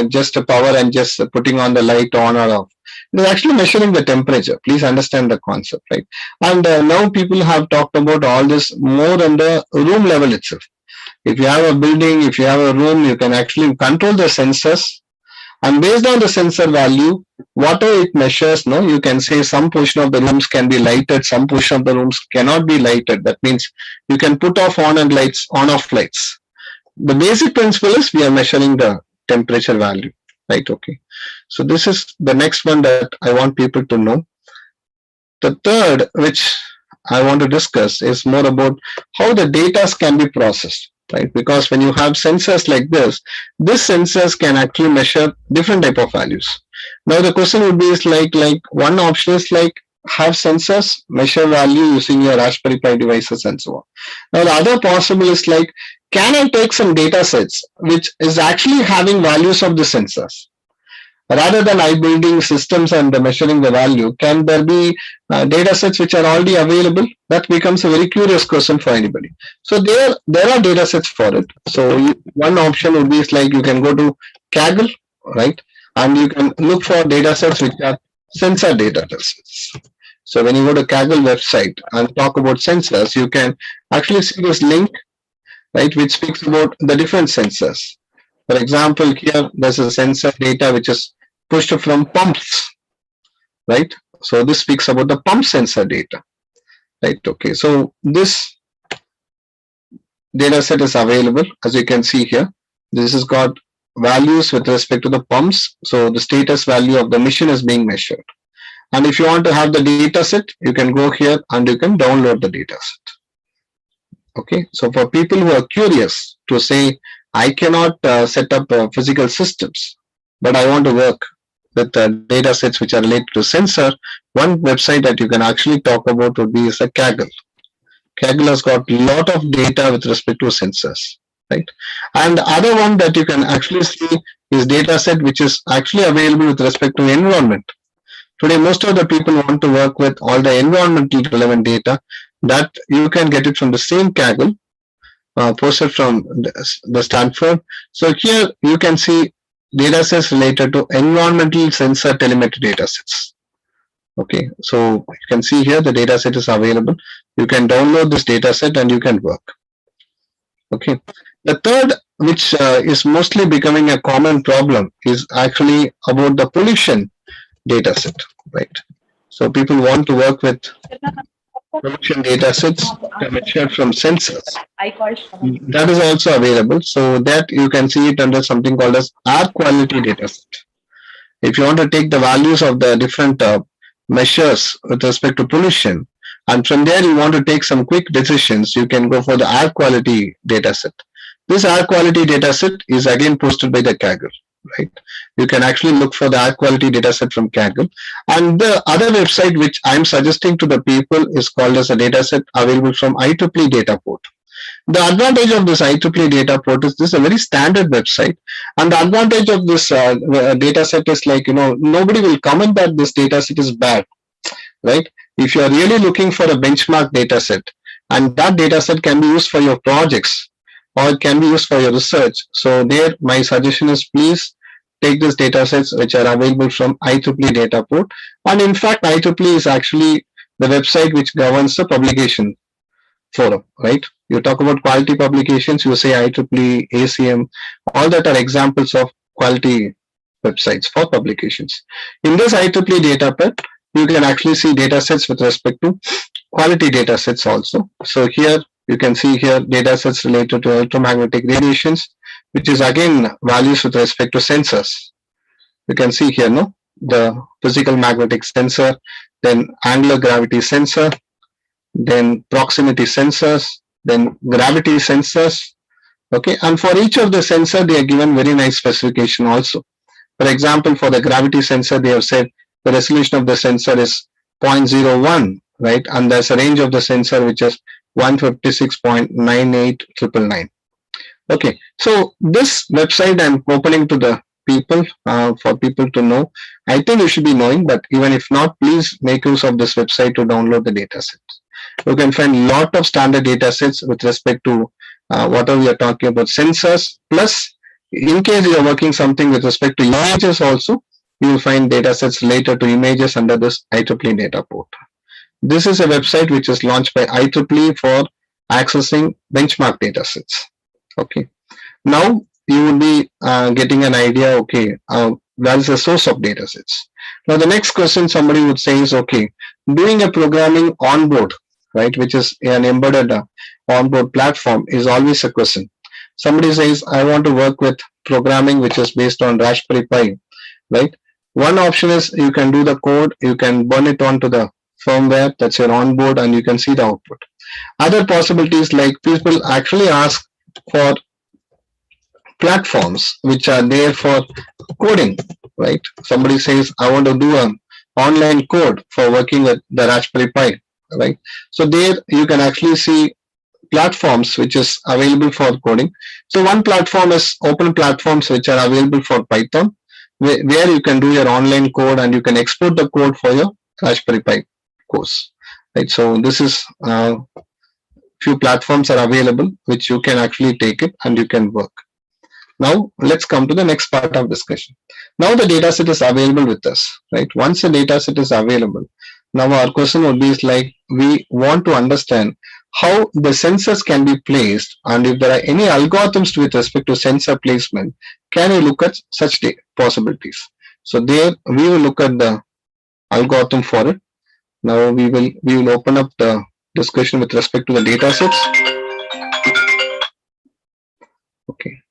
Speaker 1: just a power and just putting on the light on or off. It is actually measuring the temperature. Please understand the concept, right? And now people have talked about all this more on the room level itself. If you have a building, if you have a room, you can actually control the sensors, and based on the sensor value, whatever it measures, no, you can say some portion of the rooms can be lighted, some portion of the rooms cannot be lighted. That means you can put off on and lights, on off lights. The basic principle is we are measuring the temperature value, right? Okay, so this is the next one that I want people to know. The third, which I want to discuss, is more about how the data can be processed, right? Because when you have sensors like this, these sensors can actually measure different type of values. Now the question would be is like one option is like have sensors measure value using your Raspberry Pi devices and so on. Now the other possible is like, can I take some data sets which is actually having values of the sensors? Rather than I building systems and measuring the value, can there be data sets which are already available? That becomes a very curious question for anybody. So there are data sets for it. So one option would be like you can go to Kaggle, right? And you can look for data sets which are sensor data sets. So when you go to Kaggle website and talk about sensors, you can actually see this link, right, which speaks about the different sensors. For example, here there's a sensor data which is pushed from pumps, right? So this speaks about the pump sensor data, right? Okay, so this data set is available, as you can see here. This has got values with respect to the pumps. So the status value of the machine is being measured. And if you want to have the data set, you can go here and you can download the data set. Okay, so for people who are curious to say, I cannot set up physical systems, but I want to work with data sets which are related to sensor, one website that you can actually talk about would be is a Kaggle. Kaggle has got a lot of data with respect to sensors, right? And the other one that you can actually see is data set which is actually available with respect to environment. Today, most of the people want to work with all the environmental relevant data that you can get it from the same Kaggle, posted from the Stanford. So here you can see data sets related to environmental sensor telemetry data sets. Okay, so you can see here the data set is available. You can download this data set and you can work. Okay, the third, which is mostly becoming a common problem, is actually about the pollution data set, right? So people want to work with pollution data sets measured from sensors. That is also available. So that you can see it under something called as air quality data set. If you want to take the values of the different measures with respect to pollution, and from there you want to take some quick decisions, you can go for the air quality data set. This air quality data set is again posted by the Kaggle, right? You can actually look for the air quality data set from Kaggle. And the other website which I'm suggesting to the people is called as a data set available from IEEE data port. The advantage of this IEEE data port is this is a very standard website, and the advantage of this data set is like, nobody will comment that this data set is bad, right? If you are really looking for a benchmark data set, and that data set can be used for your projects or it can be used for your research, so there my suggestion is please take these data sets which are available from IEEE data port. And in fact, IEEE is actually the website which governs the publication forum, right? You talk about quality publications, you say IEEE, ACM, all that are examples of quality websites for publications. In this IEEE data pet, you can actually see data sets with respect to quality data sets also. So here you can see here data sets related to electromagnetic radiations, which is again values with respect to sensors. You can see here, no, the physical magnetic sensor, then angular gravity sensor, then proximity sensors, then gravity sensors. Okay, and for each of the sensor, they are given very nice specification also. For example, for the gravity sensor, they have said the resolution of the sensor is 0.01, right? And there's a range of the sensor which is 156.98999. Okay, so this website I'm opening to the people, for people to know. I think you should be knowing, but even if not, please make use of this website to download the data sets. You can find a lot of standard data sets with respect to whatever we are talking about sensors. Plus, in case you are working something with respect to images also, you will find data sets related to images under this IEEE data port. This is a website which is launched by IEEE for accessing benchmark data sets. Okay. Now you will be getting an idea, okay, where is the source of data sets. Now the next question somebody would say is, okay, doing a programming onboard, right, which is an embedded onboard platform is always a question. Somebody says, I want to work with programming which is based on Raspberry Pi, right? One option is you can do the code, you can burn it onto the firmware, that's your onboard, and you can see the output. Other possibilities, like people actually ask for platforms which are there for coding, right? Somebody says, I want to do an online code for working with the Raspberry Pi, right? So there you can actually see platforms which is available for coding. So one platform is open platforms which are available for Python, where you can do your online code and you can export the code for your Raspberry Pi course, right? So this is few platforms are available which you can actually take it and you can work. Now let's come to the next part of discussion. Now the data set is available with us, right? Once the data set is available, now our question would be like, we want to understand how the sensors can be placed, and if there are any algorithms with respect to sensor placement, can we look at such possibilities? So there we will look at the algorithm for it. Now we will open up the discussion with respect to the data sets. Okay.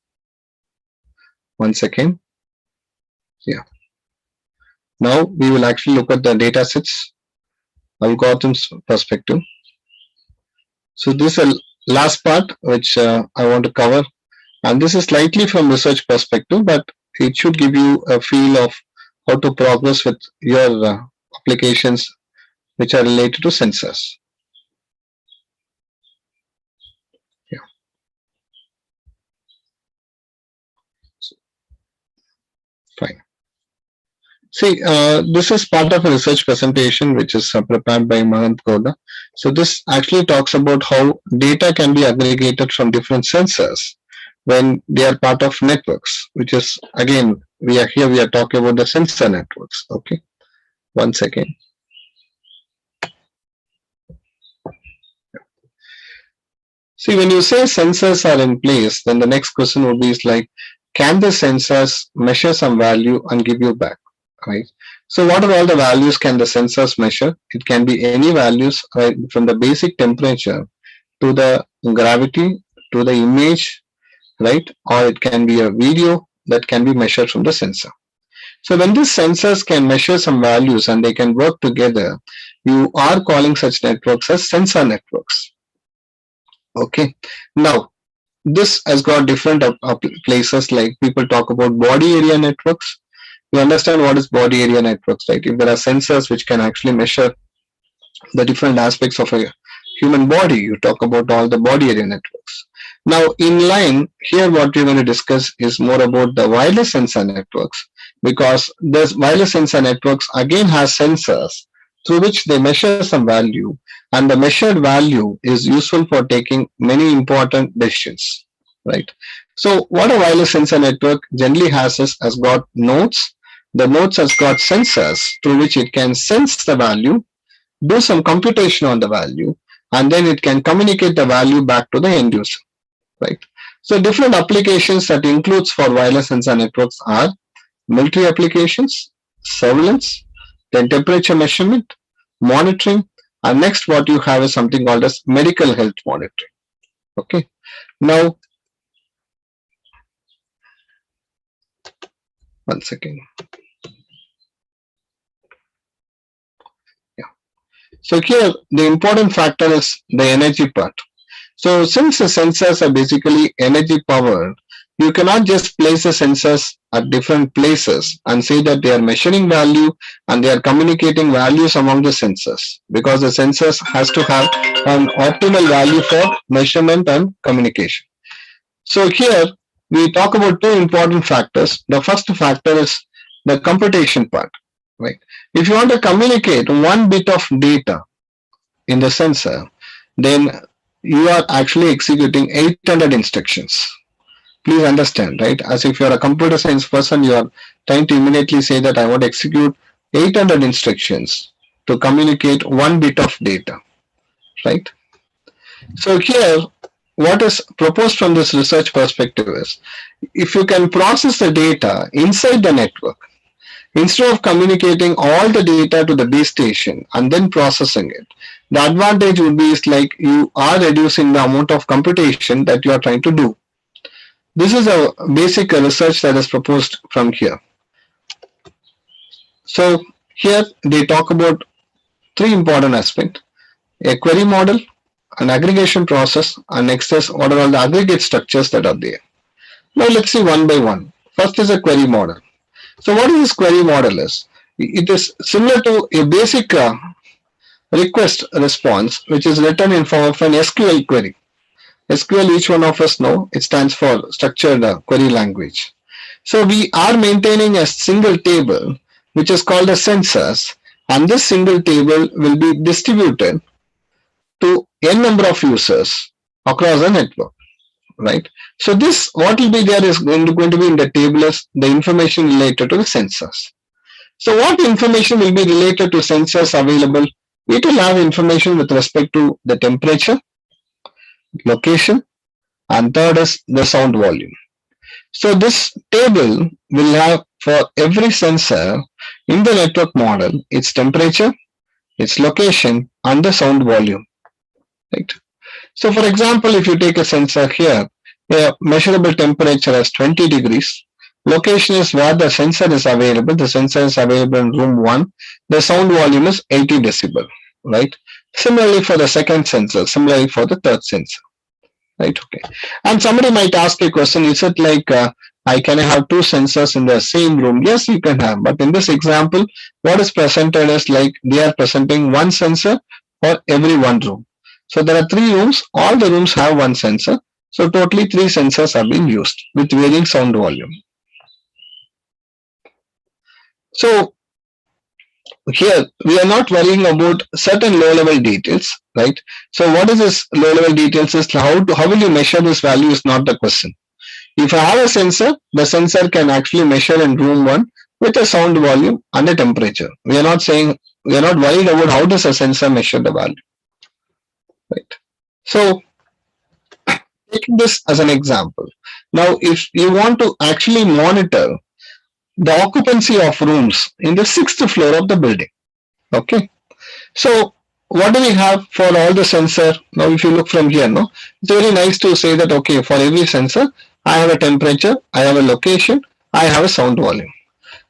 Speaker 1: 1 second. Yeah. Now we will actually look at the data sets algorithms perspective. So this is the last part which I want to cover, and this is slightly from research perspective, but it should give you a feel of how to progress with your applications which are related to sensors. Yeah. Fine. See, this is part of a research presentation which is prepared by Mahant Koda. So this actually talks about how data can be aggregated from different sensors when they are part of networks, which is, again, we are talking about the sensor networks. Okay. 1 second. See, when you say sensors are in place, then the next question would be like, can the sensors measure some value and give you back? Right. So what are all the values can the sensors measure? It can be any values, right, from the basic temperature to the gravity to the image, right? Or it can be a video that can be measured from the sensor. So when these sensors can measure some values and they can work together, you are calling such networks as sensor networks. Okay. Now, this has got different places, like people talk about body area networks. You understand what is body area networks, right? If there are sensors which can actually measure the different aspects of a human body, you talk about all the body area networks. Now, in line here, what we're going to discuss is more about the wireless sensor networks, because this wireless sensor networks again has sensors through which they measure some value, and the measured value is useful for taking many important decisions, right? So what a wireless sensor network generally has got nodes. The nodes has got sensors through which it can sense the value, do some computation on the value, and then it can communicate the value back to the end user, right? So different applications that includes for wireless sensor networks are military applications, surveillance, then temperature measurement, monitoring, and next what you have is something called as medical health monitoring. Okay. Now, one second. Yeah. So here the important factor is the energy part. So since the sensors are basically energy powered, you cannot just place the sensors at different places and say that they are measuring value and they are communicating values among the sensors, because the sensors has to have an optimal value for measurement and communication. So here we talk about two important factors. The first factor is the computation part, right? If you want to communicate one bit of data in the sensor, then you are actually executing 800 instructions. Please understand, right? As if you're a computer science person, you are trying to immediately say that I want to execute 800 instructions to communicate one bit of data, right? So here, what is proposed from this research perspective is, if you can process the data inside the network, instead of communicating all the data to the base station and then processing it, the advantage would be is like you are reducing the amount of computation that you are trying to do. This is a basic research that is proposed from here. So here they talk about three important aspects: a query model, an aggregation process, and next is what are all the aggregate structures that are there. Now let's see one by one. First is a query model. So what is this query model is? It is similar to a basic request response, which is written in form of an SQL query. SQL, each one of us know, it stands for structured query language. So we are maintaining a single table, which is called a sensors, and this single table will be distributed to n number of users across the network, right? So this, what will be there is going to be in the table is the information related to the sensors. So what information will be related to sensors available? It will have information with respect to the temperature, location, and third is the sound volume. So this table will have for every sensor in the network model its temperature, its location, and the sound volume, right? So for example, if you take a sensor here, a measurable temperature as 20 degrees, location is where the sensor is available. The sensor is available in room 1. The sound volume is 80 decibel, right? Similarly for the second sensor, similarly for the third sensor, right? Okay. And somebody might ask a question, is it like can I have two sensors in the same room? Yes, you can have, but in this example, what is presented is like they are presenting one sensor for every one room. So there are 3 rooms, all the rooms have one sensor. So totally 3 sensors are being used with varying sound volume. So here we are not worrying about certain low level details, right? So what is this low level details is how will you measure this value is not the question. If I have a sensor, the sensor can actually measure in room 1 with a sound volume and a temperature. We are not worried about how does a sensor measure the value, right? So taking this as an example, now if you want to actually monitor the occupancy of rooms in the 6th floor of the building, okay? So what do we have for all the sensor? Now if you look from here, no, it's very nice to say that okay, for every sensor I have a temperature, I have a location, I have a sound volume.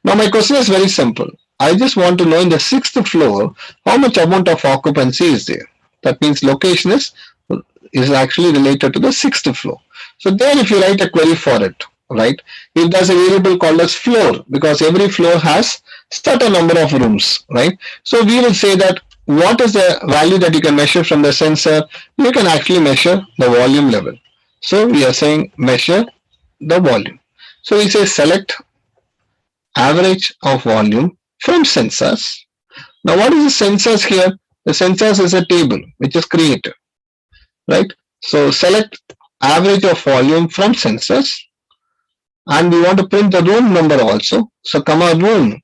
Speaker 1: Now my question is very simple. I just want to know in the 6th floor how much amount of occupancy is there. That means location is actually related to the 6th floor. So there if you write a query for it, right, if there's a variable called as floor, because every floor has certain number of rooms, right? So we will say that what is the value that you can measure from the sensor? You can actually measure the volume level. So we are saying measure the volume. So we say select average of volume from sensors. Now what is the sensors here? The sensors is a table which is created, right? So select average of volume from sensors, and we want to print the room number also. So comma room,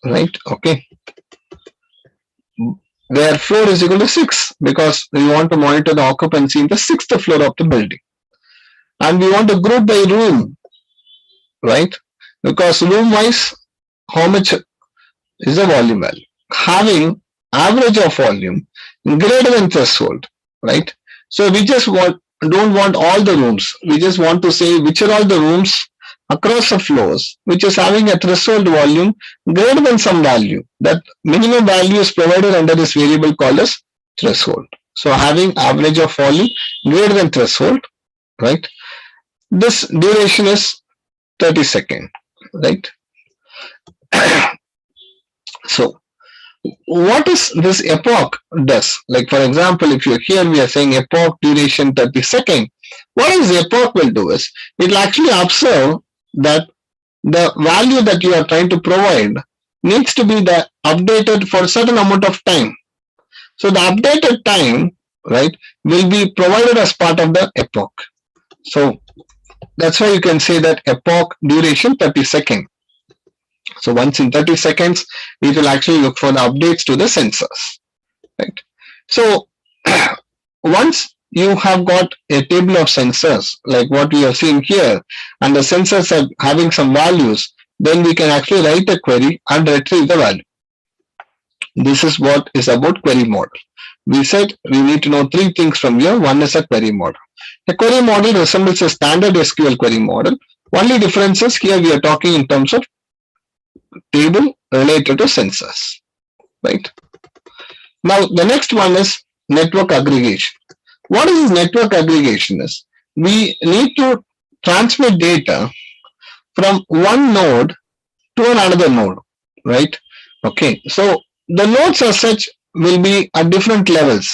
Speaker 1: right? Okay. where floor is equal to 6 because we want to monitor the occupancy in the 6th floor of the building. And we want to group by room, right? Because room wise, how much is the volume value? Having average of volume greater than threshold, right? So we just don't want all the rooms. We just want to say which are all the rooms across the floors which is having a threshold volume greater than some value. That minimum value is provided under this variable called as threshold. So having average of volume greater than threshold, right? This duration is 30 seconds, right? So what is this epoch does? Like for example, if you're here, we are saying epoch duration 30 seconds. What is epoch will do is, it will actually observe that the value that you are trying to provide needs to be updated for a certain amount of time. So the updated time, right, will be provided as part of the epoch. So that's why you can say that epoch duration 30 seconds. So once in 30 seconds, it will actually look for the updates to the sensors, right? So once you have got a table of sensors like what we have seen here, and the sensors are having some values, then we can actually write a query and retrieve the value. This is what is about query model. We said we need to know three things from here. One is a query model. A query model resembles a standard SQL query model. Only difference is here we are talking in terms of table related to sensors, right? Now the next one is network aggregation. What is network aggregation is, we need to transmit data from one node to another node, right? Okay, so the nodes as such will be at different levels.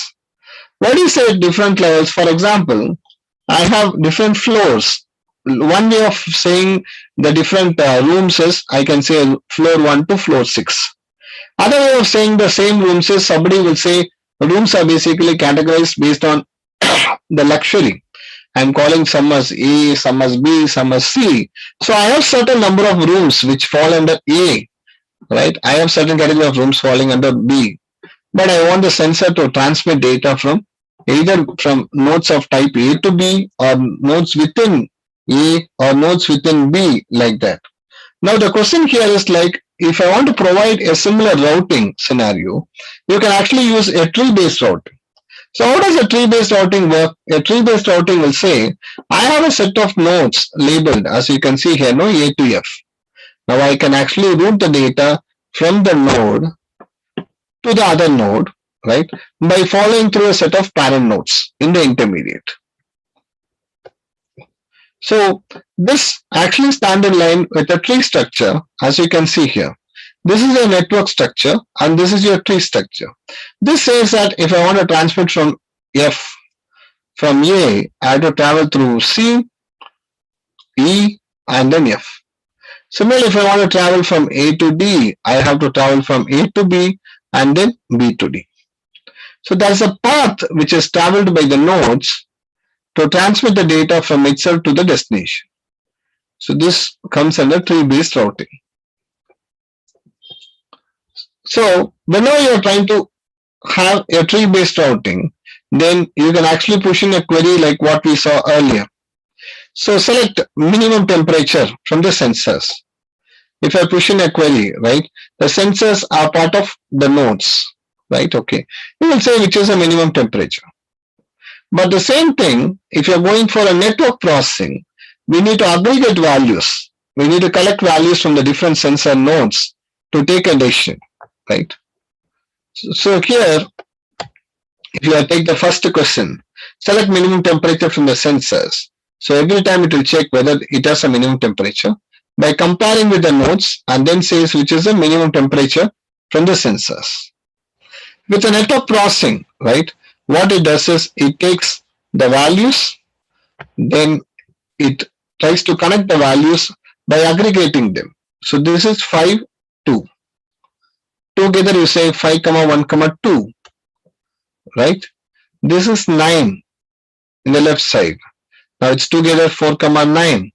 Speaker 1: What do you say at different levels? For example, I have different floors. One way of saying the different rooms is, I can say floor 1 to floor 6. Other way of saying the same rooms is, somebody will say rooms are basically categorized based on the luxury. I'm calling some as A, some as B, some as C. So I have certain number of rooms which fall under A, right? I have certain category of rooms falling under B. But I want the sensor to transmit data from either from nodes of type A to B, or nodes within A, or nodes within B, like that. Now the question here is, like, if I want to provide a similar routing scenario, you can actually use a tree-based routing. So how does a tree-based routing work? A tree-based routing will say, I have a set of nodes labeled, as you can see here, no, A to F. Now I can actually route the data from the node to the other node, right, by following through a set of parent nodes in the intermediate. So this actually stands in line with a tree structure, as you can see here. This is a network structure and this is your tree structure. This says that if I want to transmit from F, from A, I have to travel through C, E, and then F. Similarly, if I want to travel from A to D, I have to travel from A to B and then B to D. So there's a path which is traveled by the nodes to transmit the data from itself to the destination. So this comes under tree-based routing. So whenever you're trying to have a tree-based routing, then you can actually push in a query like what we saw earlier. So select minimum temperature from the sensors. If I push in a query, right, the sensors are part of the nodes, right? Okay, you will say which is a minimum temperature. But the same thing, if you're going for a network processing, we need to aggregate values. We need to collect values from the different sensor nodes to take a decision, right? So here, if you take the first question, select minimum temperature from the sensors. So every time it will check whether it has a minimum temperature by comparing with the nodes, and then says which is the minimum temperature from the sensors. With the network processing, right, what it does is it takes the values, then it tries to connect the values by aggregating them. So this is 5, 2. Together you say 5, 1, 2, right? This is 9 in the left side. Now it's together 4, 9.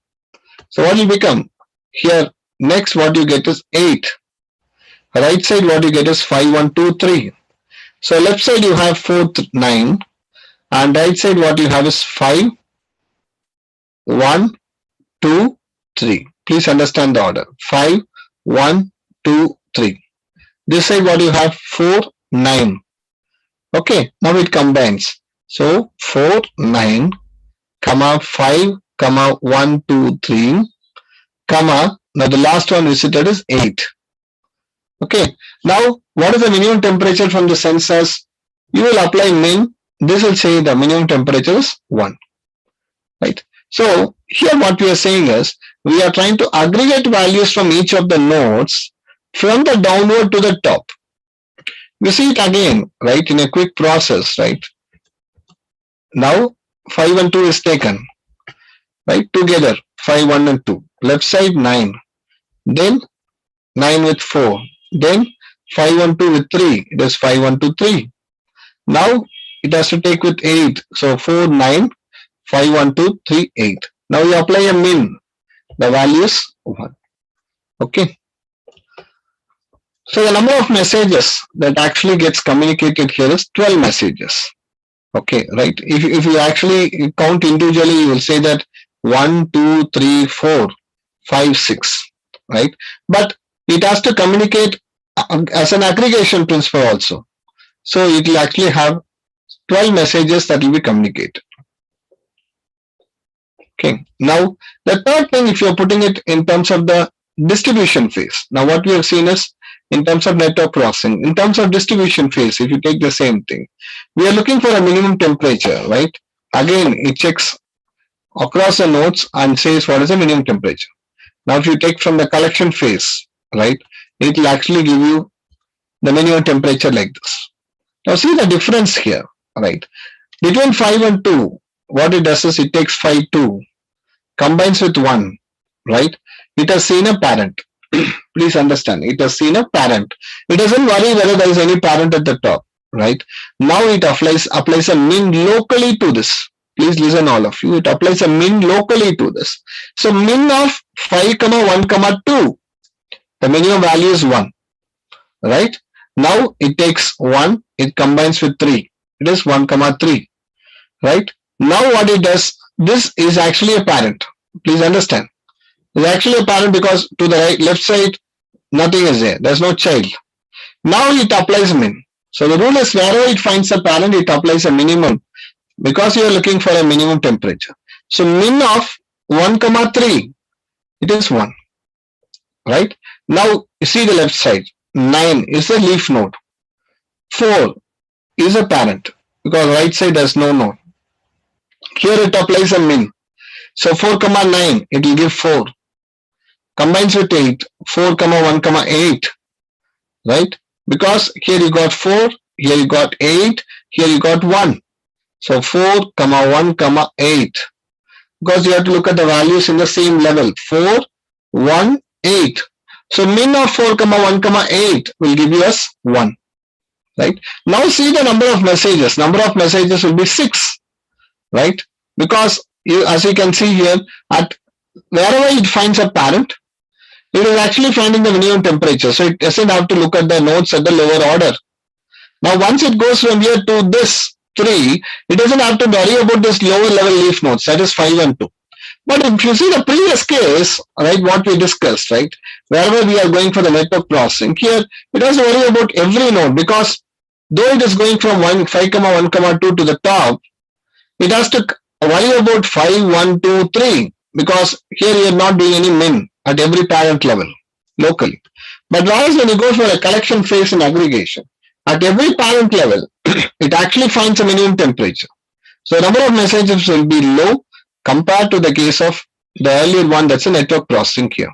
Speaker 1: So what will become? Here, next what you get is 8. Right side what you get is 5, 1, 2, 3. So left side you have 4, 9, and right side what you have is 5, 1, 2, 3. Please understand the order. 5, 1, 2, 3. This side what you have 4, 9. Okay, now it combines. So 4, 9, comma 5, comma 1, 2, 3, comma, now the last one visited is 8. Okay, now what is the minimum temperature from the sensors? You will apply min. This will say the minimum temperature is 1. Right. So here what we are saying is we are trying to aggregate values from each of the nodes from the downward to the top. We see it again, right, in a quick process, right? Now 5 and 2 is taken, right, together, 5, 1 and 2. Left side 9, then 9 with 4, then 5, 1, 2 with 3, it is 5, 1, 2, 3. Now it has to take with 8, so 4, 9, 5, 1, 2, 3, 8. Now you apply a min, the value is 1. Okay. So the number of messages that actually gets communicated here is 12 messages. Okay, right. If you actually count individually, you will say that 1, 2, 3, 4, 5, 6, right? But it has to communicate as an aggregation principle also. So it will actually have 12 messages that will be communicated. Okay. Now the third thing, if you're putting it in terms of the distribution phase. Now what we have seen is in terms of network processing. In terms of distribution phase, if you take the same thing, we are looking for a minimum temperature, right? Again, it checks across the nodes and says what is the minimum temperature. Now if you take from the collection phase, right, it will actually give you the minimum temperature like this. Now see the difference here, right? Between 5 and 2, what it does is it takes 5, 2, combines with 1, right? It has seen a parent. Please understand, it has seen a parent. It doesn't worry whether there is any parent at the top, right? Now it applies a min locally to this. Please listen all of you. It applies a min locally to this. So min of 5, 1, 2. The minimum value is 1, right? Now it takes 1, it combines with 3. It is 1, 3, right? Now what it does, this is actually a parent. Please understand. It's actually a parent because to the right, left side, nothing is there. There's no child. Now it applies min. So the rule is wherever it finds a parent, it applies a minimum because you are looking for a minimum temperature. So min of 1, 3, it is 1, right? Now you see the left side. 9 is a leaf node. 4 is a parent because right side has no node. Here it applies a min. So 4, 9, it will give 4. Combines with 8, 4, 1, 8, right? Because here you got 4, here you got 8, here you got 1. So 4, 1, 8. Because you have to look at the values in the same level. 4, 1, 8. So min of 4, 1, 8 will give you us 1. Right? Now see the number of messages. Number of messages will be 6. Right? Because as you can see here, at wherever it finds a parent, it is actually finding the minimum temperature. So it doesn't have to look at the nodes at the lower order. Now once it goes from here to this 3, it doesn't have to worry about this lower level leaf nodes, that is 5 and 2. But if you see the previous case, right, what we discussed, right, wherever we are going for the network processing, here it has to worry about every node because though it is going from 5, 1, 2 to the top, it has to worry about 5, 1, 2, 3 because here you are not doing any min at every parent level locally. But whereas when you go for a collection phase in aggregation, at every parent level, it actually finds a minimum temperature. So the number of messages will be low compared to the case of the earlier one, that's a network processing here.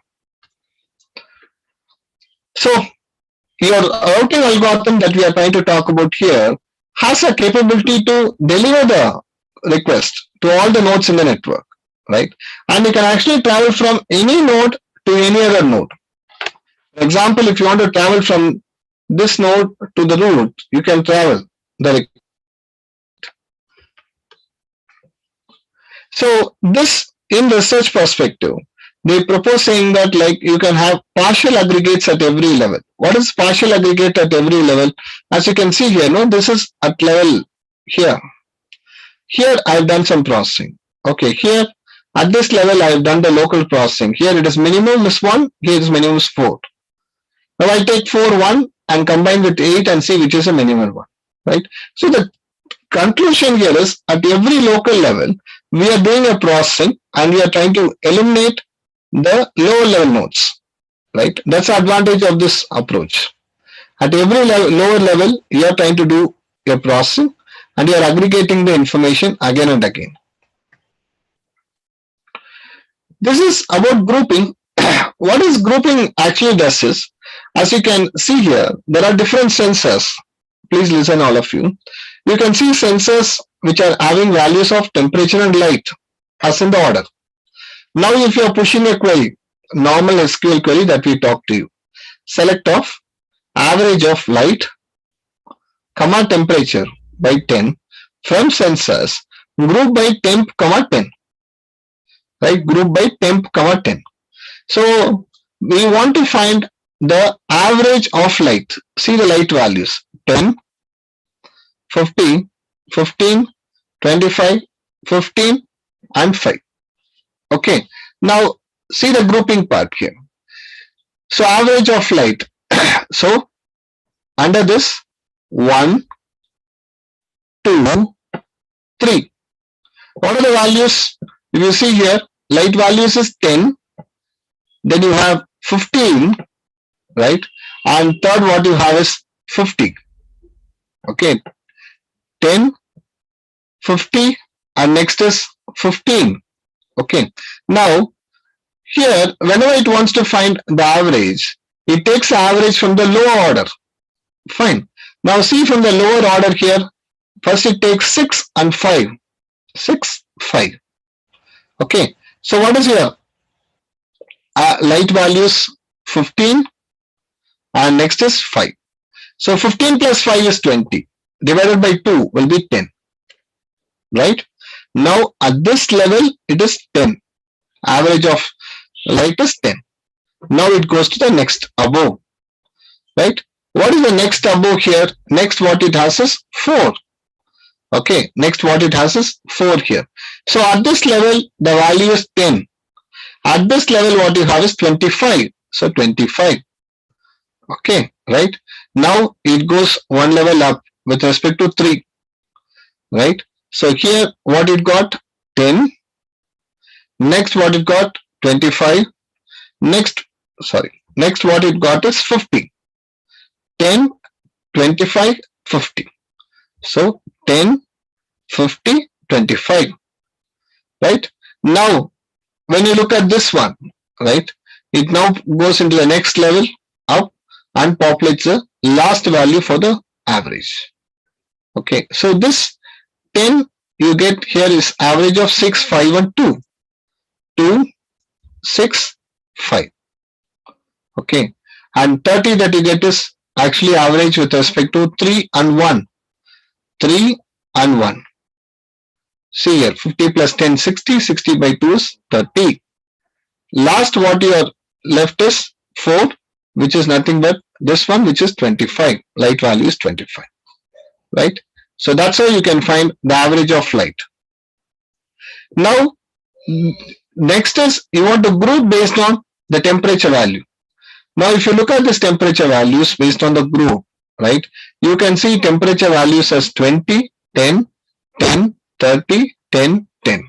Speaker 1: So your routing algorithm that we are trying to talk about here has a capability to deliver the request to all the nodes in the network, right? And you can actually travel from any node to any other node. For example, if you want to travel from this node to the root, you can travel the request. So this, in research perspective, they propose saying that like you can have partial aggregates at every level. What is partial aggregate at every level? As you can see here, no, this is at level here. Here I've done some processing. Okay, here at this level I've done the local processing. Here it is minimum is 1, here it is minimum is 4. Now I take 4, 1 and combine with 8 and see which is a minimal one, right? So the conclusion here is at every local level, we are doing a processing and we are trying to eliminate the lower level nodes, right? That's the advantage of this approach. At every lower level, you are trying to do your processing and you are aggregating the information again and again. This is about grouping. What is grouping actually does is, as you can see here, there are different sensors. Please listen, all of you. You can see sensors which are having values of temperature and light as in the order. Now, if you are pushing a query, normal SQL query that we talked to you, select of average of light, comma temperature by 10 from sensors, group by temp, comma 10. Right, group by temp, comma 10. So we want to find the average of light. See the light values 10, 50, 15, 25, 15 and 5. Okay, now see the grouping part here. So average of light. So under this 1, 2, 3. What are the values? If you see here, light values is 10. Then you have 15, right? And third what you have is 50. Okay, 10, 50 and next is 15. Okay, now here whenever it wants to find the average, it takes the average from the lower order. Fine. Now see from the lower order here, first it takes 6 and 5. 6, 5. Okay, so what is your light values? 15 and next is 5. So 15 plus 5 is 20. Divided by 2 will be 10. Right? Now at this level it is 10. Average of light is 10. Now it goes to the next above. Right? What is the next above here? Next what it has is 4. Okay, next what it has is 4 here. So at this level the value is 10. At this level what you have is 25. So 25. Okay, right? Now it goes one level up with respect to 3. Right? So here what it got? 10. Next what it got? 25. Next what it got is 50. 10, 25, 50. So 10, 50, 25. Right? Now when you look at this one, right, it now goes into the next level up and populates the last value for the average. Okay, so this 10 you get here is average of 6, 5 and 2. 2, 6, 5. Okay, and 30 that you get is actually average with respect to 3 and 1. 3 and 1. See here, 50 plus 10, 60. 60 by 2 is 30. Last what you are left is 4, which is nothing but this one, which is 25. Light value is 25. Right? So that's how you can find the average of light. Now, next is you want to group based on the temperature value. Now, if you look at this temperature values based on the group, right, you can see temperature values as 20, 10, 10, 30, 10, 10.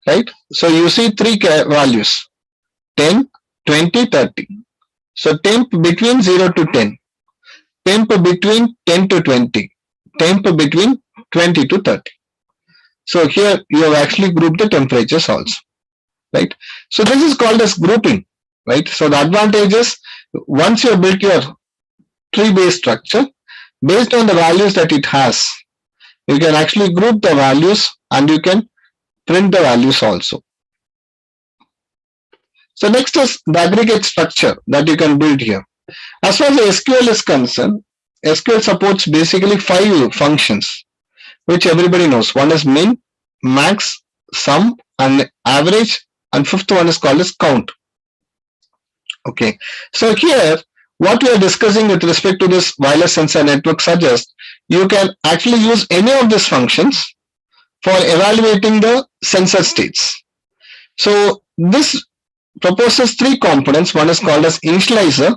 Speaker 1: Right? So you see 3 values, 10, 20, 30. So temp between 0 to 10, temp between 10 to 20, temp between 20 to 30. So here you have actually grouped the temperatures also. Right? So this is called as grouping. Right? So the advantage is once you have built your tree-based structure, based on the values that it has, you can actually group the values and you can print the values also. So next is the aggregate structure that you can build here. As far as SQL is concerned, SQL supports basically 5 functions, which everybody knows. One is min, max, sum, and average, and fifth one is called as count. Okay, so here what we are discussing with respect to this wireless sensor network suggests you can actually use any of these functions for evaluating the sensor states. So this proposes three components. One is called as initializer,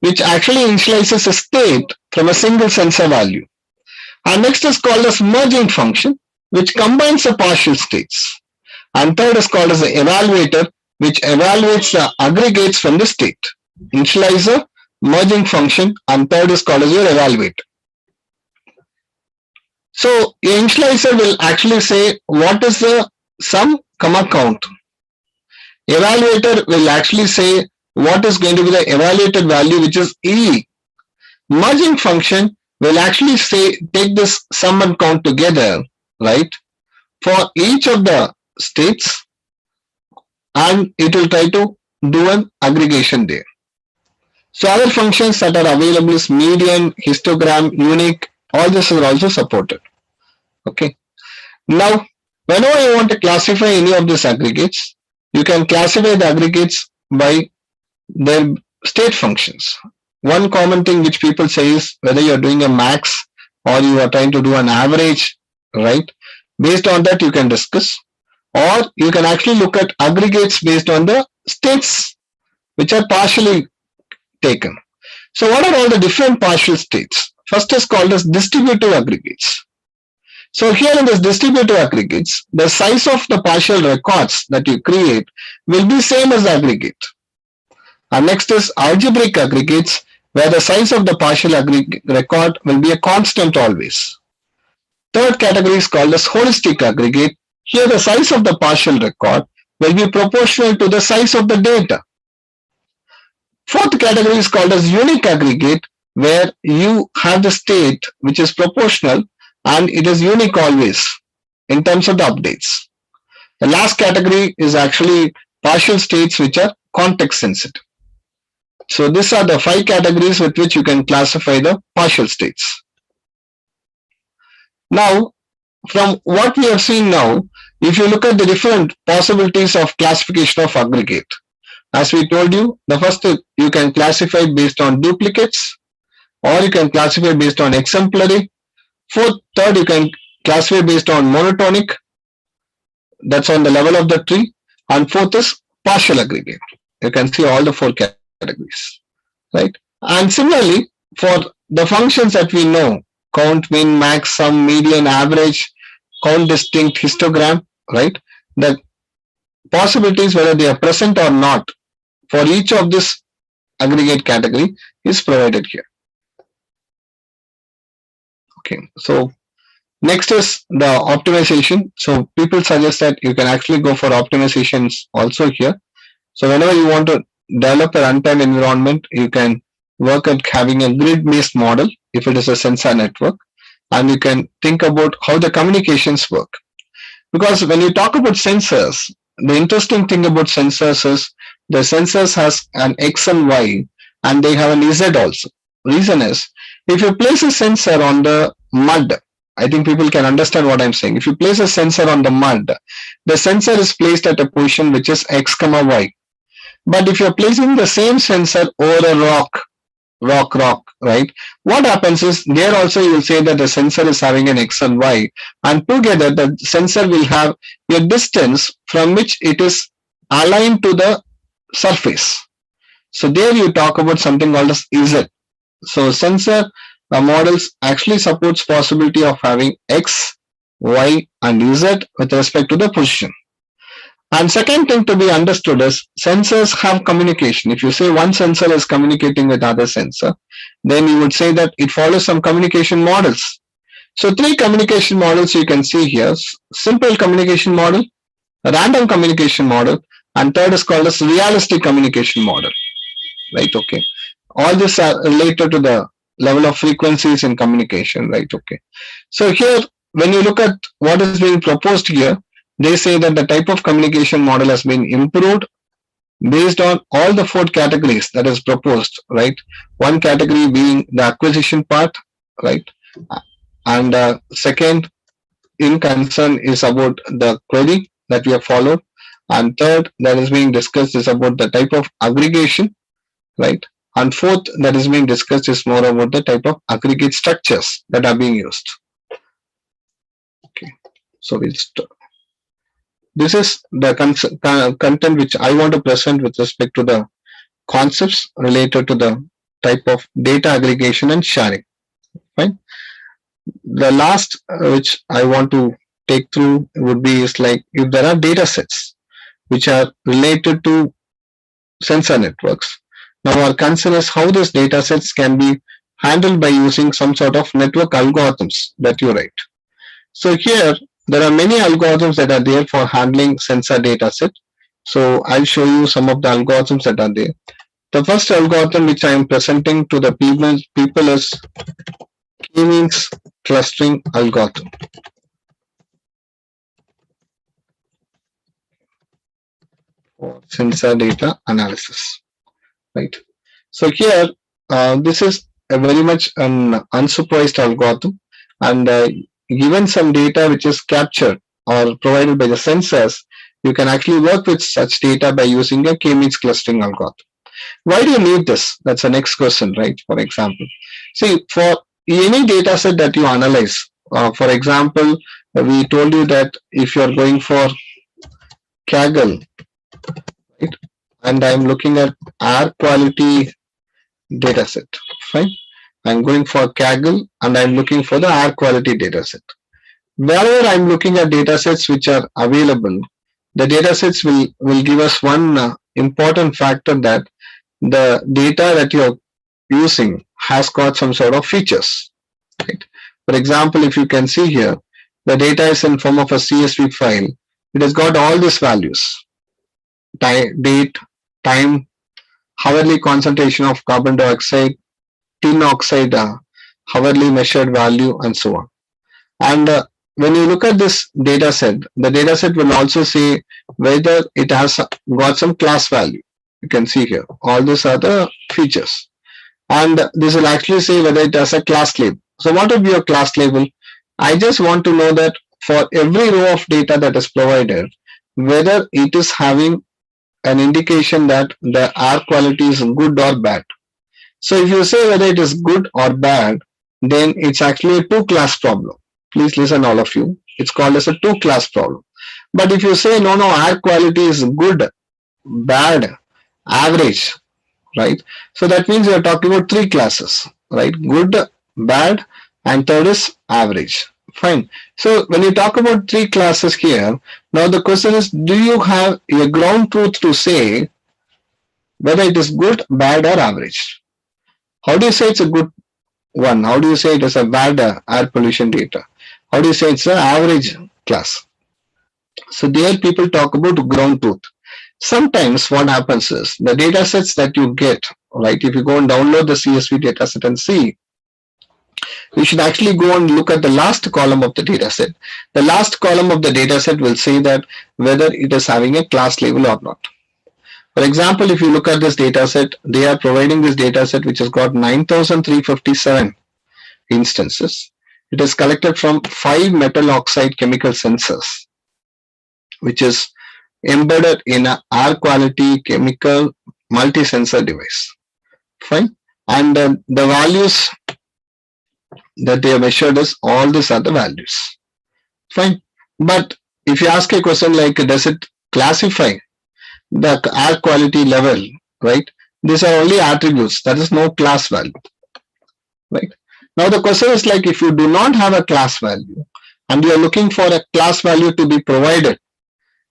Speaker 1: which actually initializes a state from a single sensor value. And next is called as merging function, which combines the partial states. And third is called as the evaluator, which evaluates the aggregates from the state. Initializer, merging function, and third is called as your evaluator. So your initializer will actually say what is the sum comma count. Evaluator will actually say what is going to be the evaluated value, which is E. Merging function will actually say take this sum and count together, right, for each of the states, and it will try to do an aggregation there. So other functions that are available is median, histogram, unique, all this is also supported. Okay. Now, whenever you want to classify any of these aggregates, you can classify the aggregates by their state functions. One common thing which people say is whether you are doing a max or you are trying to do an average, right? Based on that, you can discuss, or you can actually look at aggregates based on the states which are partially taken. So what are all the different partial states? First is called as distributive aggregates. So here in this distributive aggregates, the size of the partial records that you create will be same as the aggregate. And next is algebraic aggregates, where the size of the partial record will be a constant always. Third category is called as holistic aggregate. Here the size of the partial record will be proportional to the size of the data. Fourth category is called as unique aggregate, where you have the state which is proportional and it is unique always in terms of the updates. The last category is actually partial states which are context sensitive. So these are the 5 categories with which you can classify the partial states. Now, from what we have seen now, if you look at the different possibilities of classification of aggregate, as we told you, the first you can classify based on duplicates, or you can classify based on exemplary. Third, you can classify based on monotonic, that's on the level of the tree, and fourth is partial aggregate. You can see all the 4 categories, right? And similarly, for the functions that we know, count, min, max, sum, median, average, count, distinct, histogram, right? The possibilities whether they are present or not for each of this aggregate category is provided here. Okay, so next is the optimization. So people suggest that you can actually go for optimizations also here. So whenever you want to develop a runtime environment, you can work at having a grid-based model if it is a sensor network, and you can think about how the communications work. Because when you talk about sensors, the interesting thing about sensors is the sensors has an X and Y, and they have an Z also. Reason is, if you place a sensor on the mud, I think people can understand what I'm saying. If you place a sensor on the mud, the sensor is placed at a position which is X, Y. But if you're placing the same sensor over a rock, right? What happens is there also you will say that the sensor is having an X and Y, and together the sensor will have a distance from which it is aligned to the surface. So there you talk about something called as Z. So sensor models actually supports possibility of having X, Y, and Z with respect to the position. And second thing to be understood is sensors have communication. If you say one sensor is communicating with other sensor, then you would say that it follows some communication models. So 3 communication models you can see here: simple communication model, random communication model, and third is called as realistic communication model. Right? Okay. All these are related to the level of frequencies in communication. Right? Okay. So here, when you look at what is being proposed here, they say that the type of communication model has been improved based on all the 4 categories that is proposed, right? One category being the acquisition part, right? And second in concern is about the query that we have followed, And third that is being discussed is about the type of aggregation, right? And fourth that is being discussed is more about the type of aggregate structures that are being used. Okay, so this is the content which I want to present with respect to the concepts related to the type of data aggregation and sharing. Fine. The last which I want to take through would be is like if there are data sets which are related to sensor networks. Now our concern is how these data sets can be handled by using some sort of network algorithms that you write. So here there are many algorithms that are there for handling sensor data set. So I'll show you some of the algorithms that are there. The first algorithm which I am presenting to the people is K-means clustering algorithm. For sensor data analysis, right? So here, this is a very much an unsupervised algorithm, and given some data which is captured or provided by the sensors, you can actually work with such data by using a K-means clustering algorithm. Why do you need this? That's the next question, right? For example, see, for any data set that you analyze, for example, we told you that if you're going for Kaggle, right, and I'm looking at air quality data set, fine. I'm going for Kaggle and I'm looking for the air quality data set. Wherever I'm looking at data sets which are available, the data sets will give us one important factor that the data that you're using has got some sort of features, right? For example, if you can see here, the data is in form of a CSV file. It has got all these values: date, time, hourly concentration of carbon dioxide, tin oxide, hourly measured value, and so on. And when you look at this data set, the data set will also say whether it has got some class value. You can see here, all these are the features. And this will actually say whether it has a class label. So what would be your class label? I just want to know that for every row of data that is provided, whether it is having an indication that the air quality is good or bad. So if you say whether it is good or bad, then it's actually a two-class problem. Please listen, all of you. It's called as a two-class problem. But if you say no, air quality is good, bad, average, right? So that means we are talking about three classes, right? Good, bad, and third is average. Fine. So when you talk about three classes here, now the question is, do you have a ground truth to say whether it is good, bad, or average? How do you say it's a good one? How do you say it is a bad air pollution data? How do you say it's an average class? So there people talk about ground truth. Sometimes what happens is the data sets that you get, right? If you go and download the CSV data set and see, you should actually go and look at the last column of the data set. The last column of the data set will say that whether it is having a class label or not. For example, if you look at this data set, they are providing this data set which has got 9,357 instances. It is collected from 5 metal oxide chemical sensors, which is embedded in an air quality chemical multi-sensor device. Fine. And the values that they have measured is all these are the values. Fine. But if you ask a question like, does it classify the air quality level, right? These are only attributes. That is no class value, right? Now the question is like, if you do not have a class value and you are looking for a class value to be provided,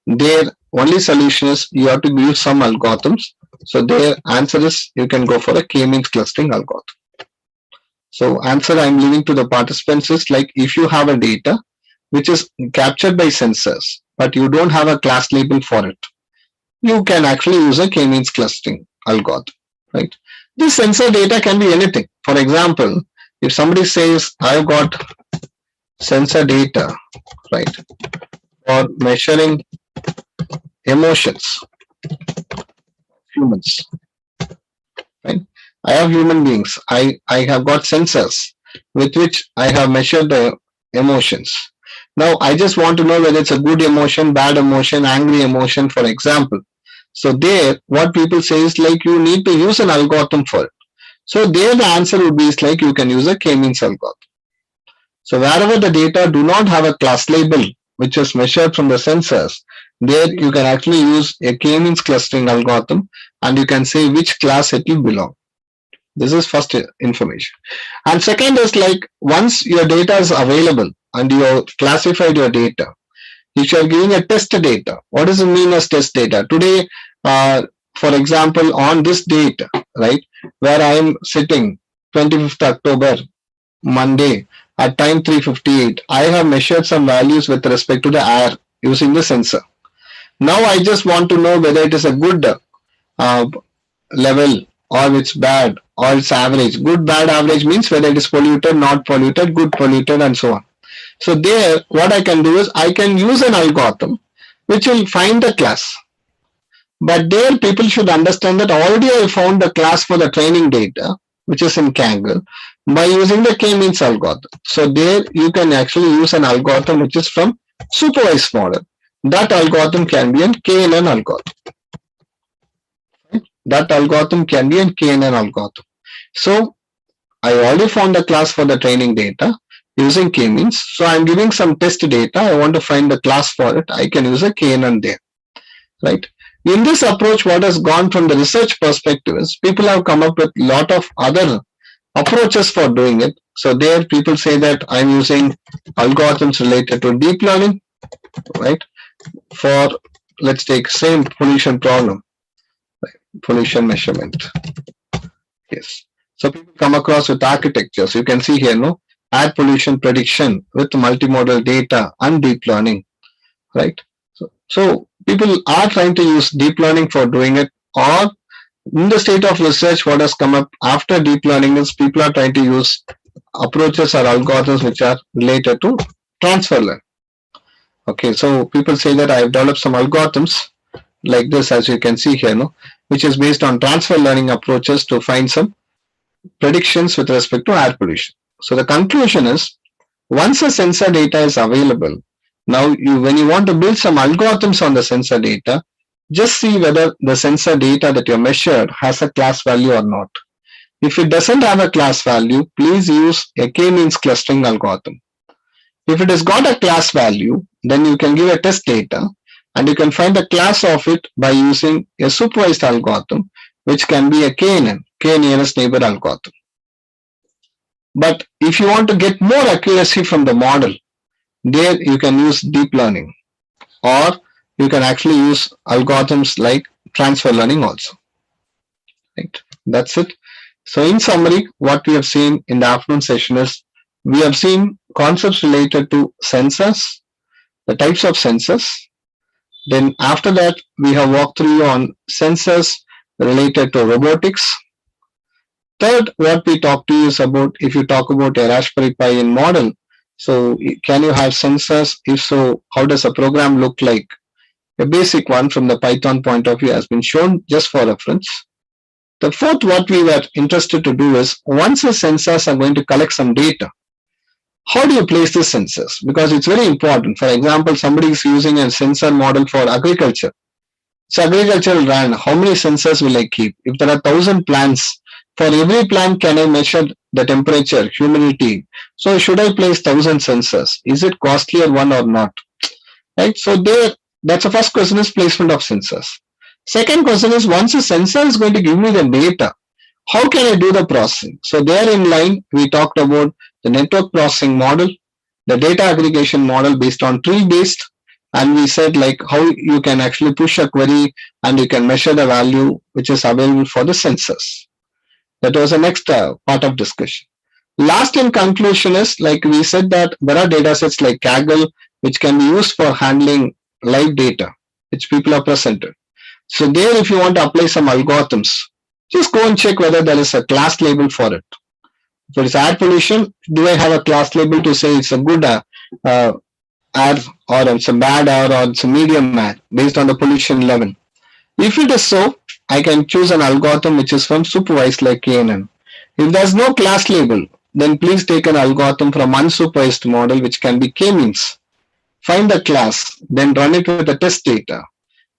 Speaker 1: their only solution is you have to use some algorithms. So their answer is you can go for a K-means clustering algorithm. So answer I'm leaving to the participants is like, if you have a data which is captured by sensors, but you don't have a class label for it, you can actually use a K-means clustering algorithm, right? This sensor data can be anything. For example, if somebody says, I've got sensor data, right, for measuring emotions, humans, right? I have human beings. I have got sensors with which I have measured the emotions. Now I just want to know whether it's a good emotion, bad emotion, angry emotion, for example. So there, what people say is like you need to use an algorithm for it. So there the answer would be is like you can use a k-means algorithm. So wherever the data do not have a class label, which is measured from the sensors, there you can actually use a k-means clustering algorithm and you can say which class it will belong. This is first information. And second is like once your data is available and you have classified your data, if you are giving a test data, what does it mean as test data? Today, for example, on this date, right, where I am sitting, 25th October, Monday, at time 3:58, I have measured some values with respect to the air using the sensor. Now I just want to know whether it is a good level or it's bad or it's average. Good, bad, average means whether it is polluted, not polluted, good, polluted, and so on. So there, what I can do is I can use an algorithm which will find the class. But there, people should understand that already I found the class for the training data, which is in Kaggle, by using the k-means algorithm. So there, you can actually use an algorithm which is from supervised model. That algorithm can be a KNN algorithm. That algorithm can be a KNN algorithm. So I already found the class for the training data using k-means. So I'm giving some test data. I want to find the class for it. I can use a KNN there, right? In this approach, what has gone from the research perspective is people have come up with a lot of other approaches for doing it. So there people say that I'm using algorithms related to deep learning, right? For, let's take same pollution problem, right? Pollution measurement. Yes. So people come across with architectures. You can see here, no? Air pollution prediction with multimodal data and deep learning, right? So people are trying to use deep learning for doing it, or in the state of research, what has come up after deep learning is people are trying to use approaches or algorithms which are related to transfer learning. Okay, so people say that I have developed some algorithms like this, as you can see here, no, which is based on transfer learning approaches to find some predictions with respect to air pollution. So the conclusion is, once a sensor data is available, now when you want to build some algorithms on the sensor data, just see whether the sensor data that you measured has a class value or not. If it doesn't have a class value, please use a k-means clustering algorithm. If it has got a class value, then you can give a test data and you can find the class of it by using a supervised algorithm, which can be a KNN, k nearest neighbor algorithm. But if you want to get more accuracy from the model, there you can use deep learning, or you can actually use algorithms like transfer learning also. Right? That's it. So in summary, what we have seen in the afternoon session is we have seen concepts related to sensors, the types of sensors. Then after that, we have walked through on sensors related to robotics. Third, what we talked to you is about if you talk about a Raspberry Pi in model. So can you have sensors? If so, how does a program look like? A basic one from the Python point of view has been shown just for reference. The fourth, what we were interested to do is once the sensors are going to collect some data, how do you place the sensors? Because it's very important. For example, somebody is using a sensor model for agriculture. So agricultural land, how many sensors will I keep? If there are 1,000 plants, for every plant can I measure the temperature, humidity? So should I place 1,000 sensors? Is it costlier one or not? Right? So there, that's the first question, is placement of sensors. Second question is, once a sensor is going to give me the data, how can I do the processing? So there in line, we talked about the network processing model, the data aggregation model based on tree based, and we said like how you can actually push a query and you can measure the value which is available for the sensors. That was the next part of discussion. Last in conclusion is, like we said, that there are data sets like Kaggle which can be used for handling live data which people are presented. So there, if you want to apply some algorithms, just go and check whether there is a class label for it. If it is air pollution, do I have a class label to say it's a good air, or it's a bad air, or it's a medium air based on the pollution level? If it is so, I can choose an algorithm which is from supervised like KNN. If there's no class label, then please take an algorithm from unsupervised model which can be k-means. find the class, then run it with the test data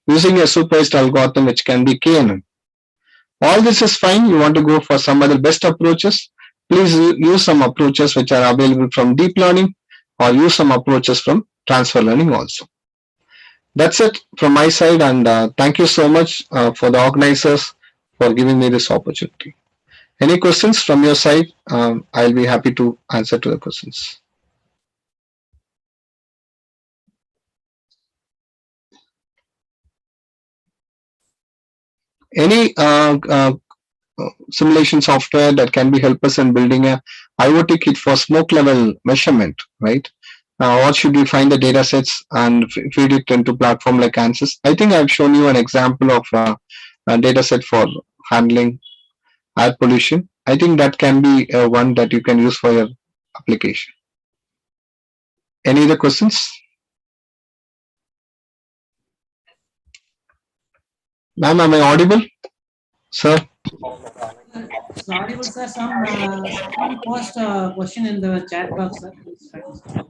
Speaker 1: using a supervised algorithm which can be KNN. All this is fine. You want to go for some other best approaches, please use some approaches which are available from deep learning or use some approaches from transfer learning also. That's it from my side, and thank you so much for the organizers for giving me this opportunity. Any questions from your side? I'll be happy to answer to the questions. Any simulation software that can be help us in building a IoT kit for smoke level measurement, right? What should we find the data sets and feed it into platform like ANSYS? I think I've shown you an example of a data set for handling air pollution. I think that can be one that you can use for your application. Any other questions? Ma'am, am I audible? Sir?
Speaker 2: It's audible, sir. Someone post a question in the chat box, sir. Please try to start.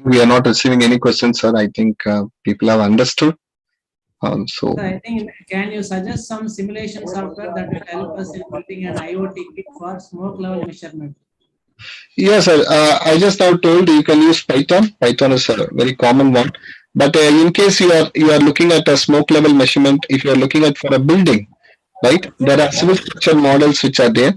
Speaker 1: We are not receiving any questions, sir. I think people have understood. So
Speaker 2: I think, can you suggest some simulation software that will help us in building an IoT kit for smoke level measurement?
Speaker 1: yes, sir. I just have told you can use Python. Python is a very common one. But in case you are looking at a smoke level measurement, if you are looking at for a building, right? There are civil structure models which are there.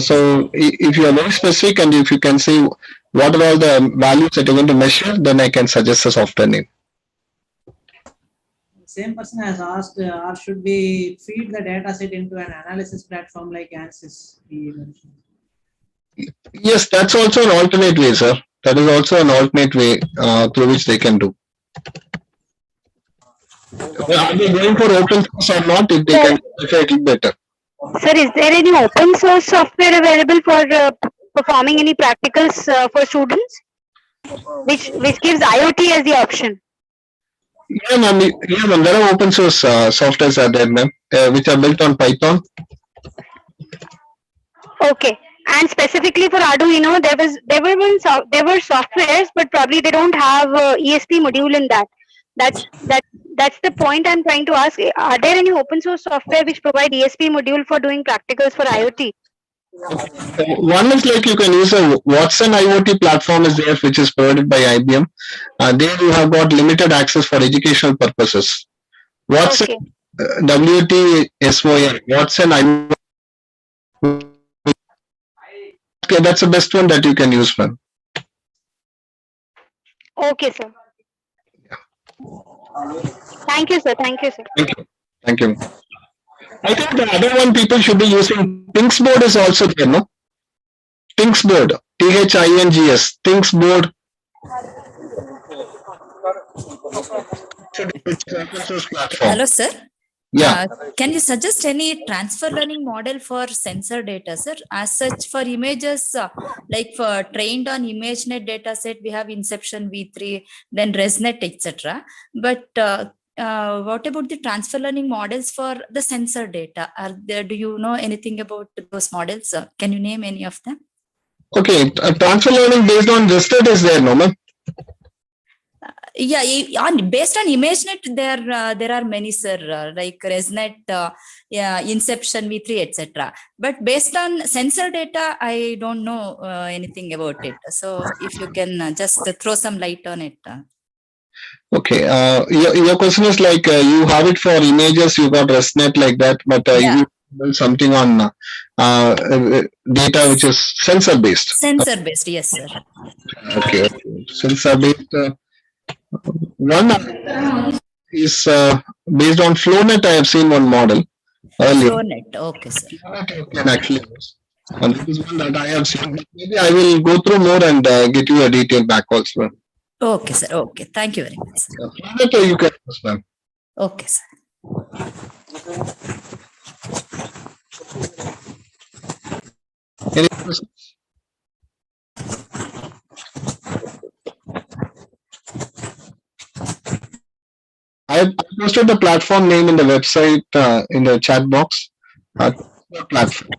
Speaker 1: So if you are very specific and if you can say what are all the values that you're going to measure, then I can suggest a software name.
Speaker 2: Same person has asked, or should we feed the data set into an analysis platform like ANSYS?
Speaker 1: Yes, that's also an alternate way, sir. That is also an alternate way through which they can do. Are they going for open source or not? If they can specify it better.
Speaker 3: Sir, is there any open source software available for performing any practicals for students, which gives IoT as the option?
Speaker 1: Yeah, ma'am. Yeah, ma'am. There are open source softwares are there, ma'am, which are built on Python.
Speaker 3: Okay. And specifically for Arduino, there were softwares, but probably they don't have ESP module in that. That's the point I'm trying to ask. Are there any open source software which provide ESP module for doing practicals for IoT?
Speaker 1: One is like you can use a Watson IoT platform is there, which is provided by IBM. There you have got limited access for educational purposes. Watson, okay. WTSON, Watson IoT. Okay, that's the best one that you can use, ma'am.
Speaker 3: Okay, sir. Thank you, sir. Thank you, sir.
Speaker 1: Thank you. Thank you. I think the other one people should be using Thingsboard is also there, no? Thingsboard, THINGS, Thingsboard.
Speaker 4: Hello, sir.
Speaker 1: Yeah.
Speaker 4: Can you suggest any transfer learning model for sensor data, sir? As such, for images, like for trained on ImageNet dataset, we have Inception V3, then ResNet, etc. But what about the transfer learning models for the sensor data? Are there? Do you know anything about those models? Can you name any of them?
Speaker 1: Okay, transfer learning based on ResNet is there, no, ma'am?
Speaker 4: Yeah, based on ImageNet, there are many, sir, like ResNet, yeah, Inception V3, etc. But based on sensor data, I don't know anything about it. So if you can just throw some light on it.
Speaker 1: Okay, your question is like you have it for images, you got ResNet like that, but
Speaker 4: yeah.
Speaker 1: you build something on data which is sensor based.
Speaker 4: Sensor based, yes, sir.
Speaker 1: Okay, sensor based. One is based on FlowNet. I have seen one model earlier.
Speaker 4: FlowNet, okay, sir.
Speaker 1: You can actually use. And this is one that I have seen. Maybe I will go through more and get you a detail back also.
Speaker 4: Okay, sir. Okay, thank you very much, sir.
Speaker 1: FlowNet you can use, ma'am.
Speaker 4: Okay, sir.
Speaker 1: Any questions? I posted the platform name in the website in the chat box. The platform.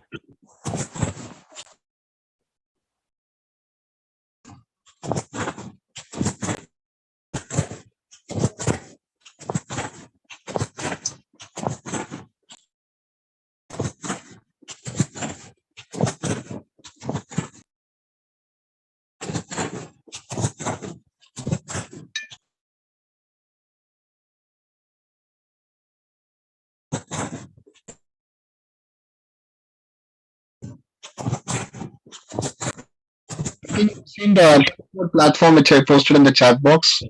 Speaker 1: Seen the platform which I posted in the chat box.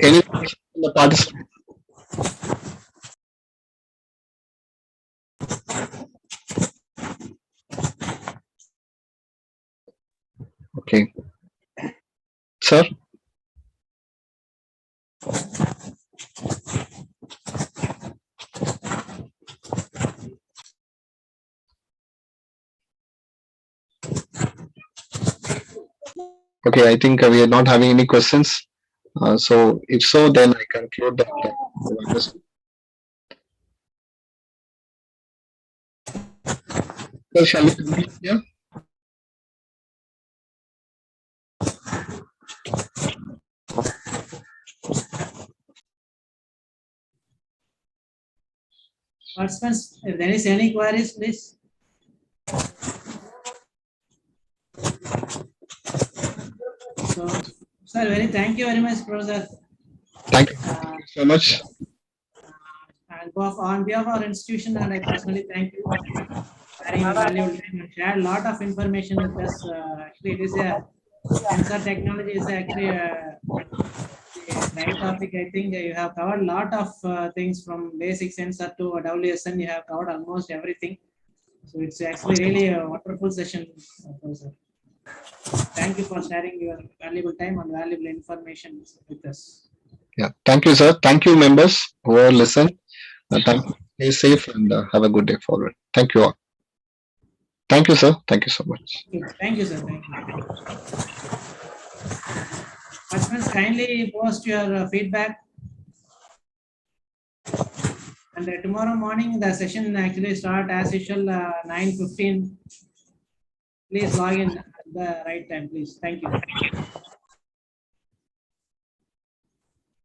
Speaker 1: Any questions from the participants? Okay, sir. Okay, I think we are not having any questions. So if so, then I conclude that. So shall we conclude here?
Speaker 2: Participants, if there is any queries, please. So, sir, thank you very much, Professor.
Speaker 1: Thank you so much.
Speaker 2: And on behalf of our institution, and I personally thank you for sharing valuable time and shared a lot of information with us. Actually, it is a sensor technology is actually a right topic. I think you have covered a lot of things from basic sensor to WSN. You have covered almost everything. So it's actually really a wonderful session, Professor. Thank you for sharing your valuable time and valuable information with us.
Speaker 1: Yeah, thank you, sir. Thank you, members who are listening. Thank you. Stay safe and have a good day forward. Thank you all. Thank you, sir. Thank you so much.
Speaker 2: Thank you, sir. Thank you. Participants, kindly post your feedback. And tomorrow morning, the session actually start as usual 9:15. Please log in at the right time, please. Thank you.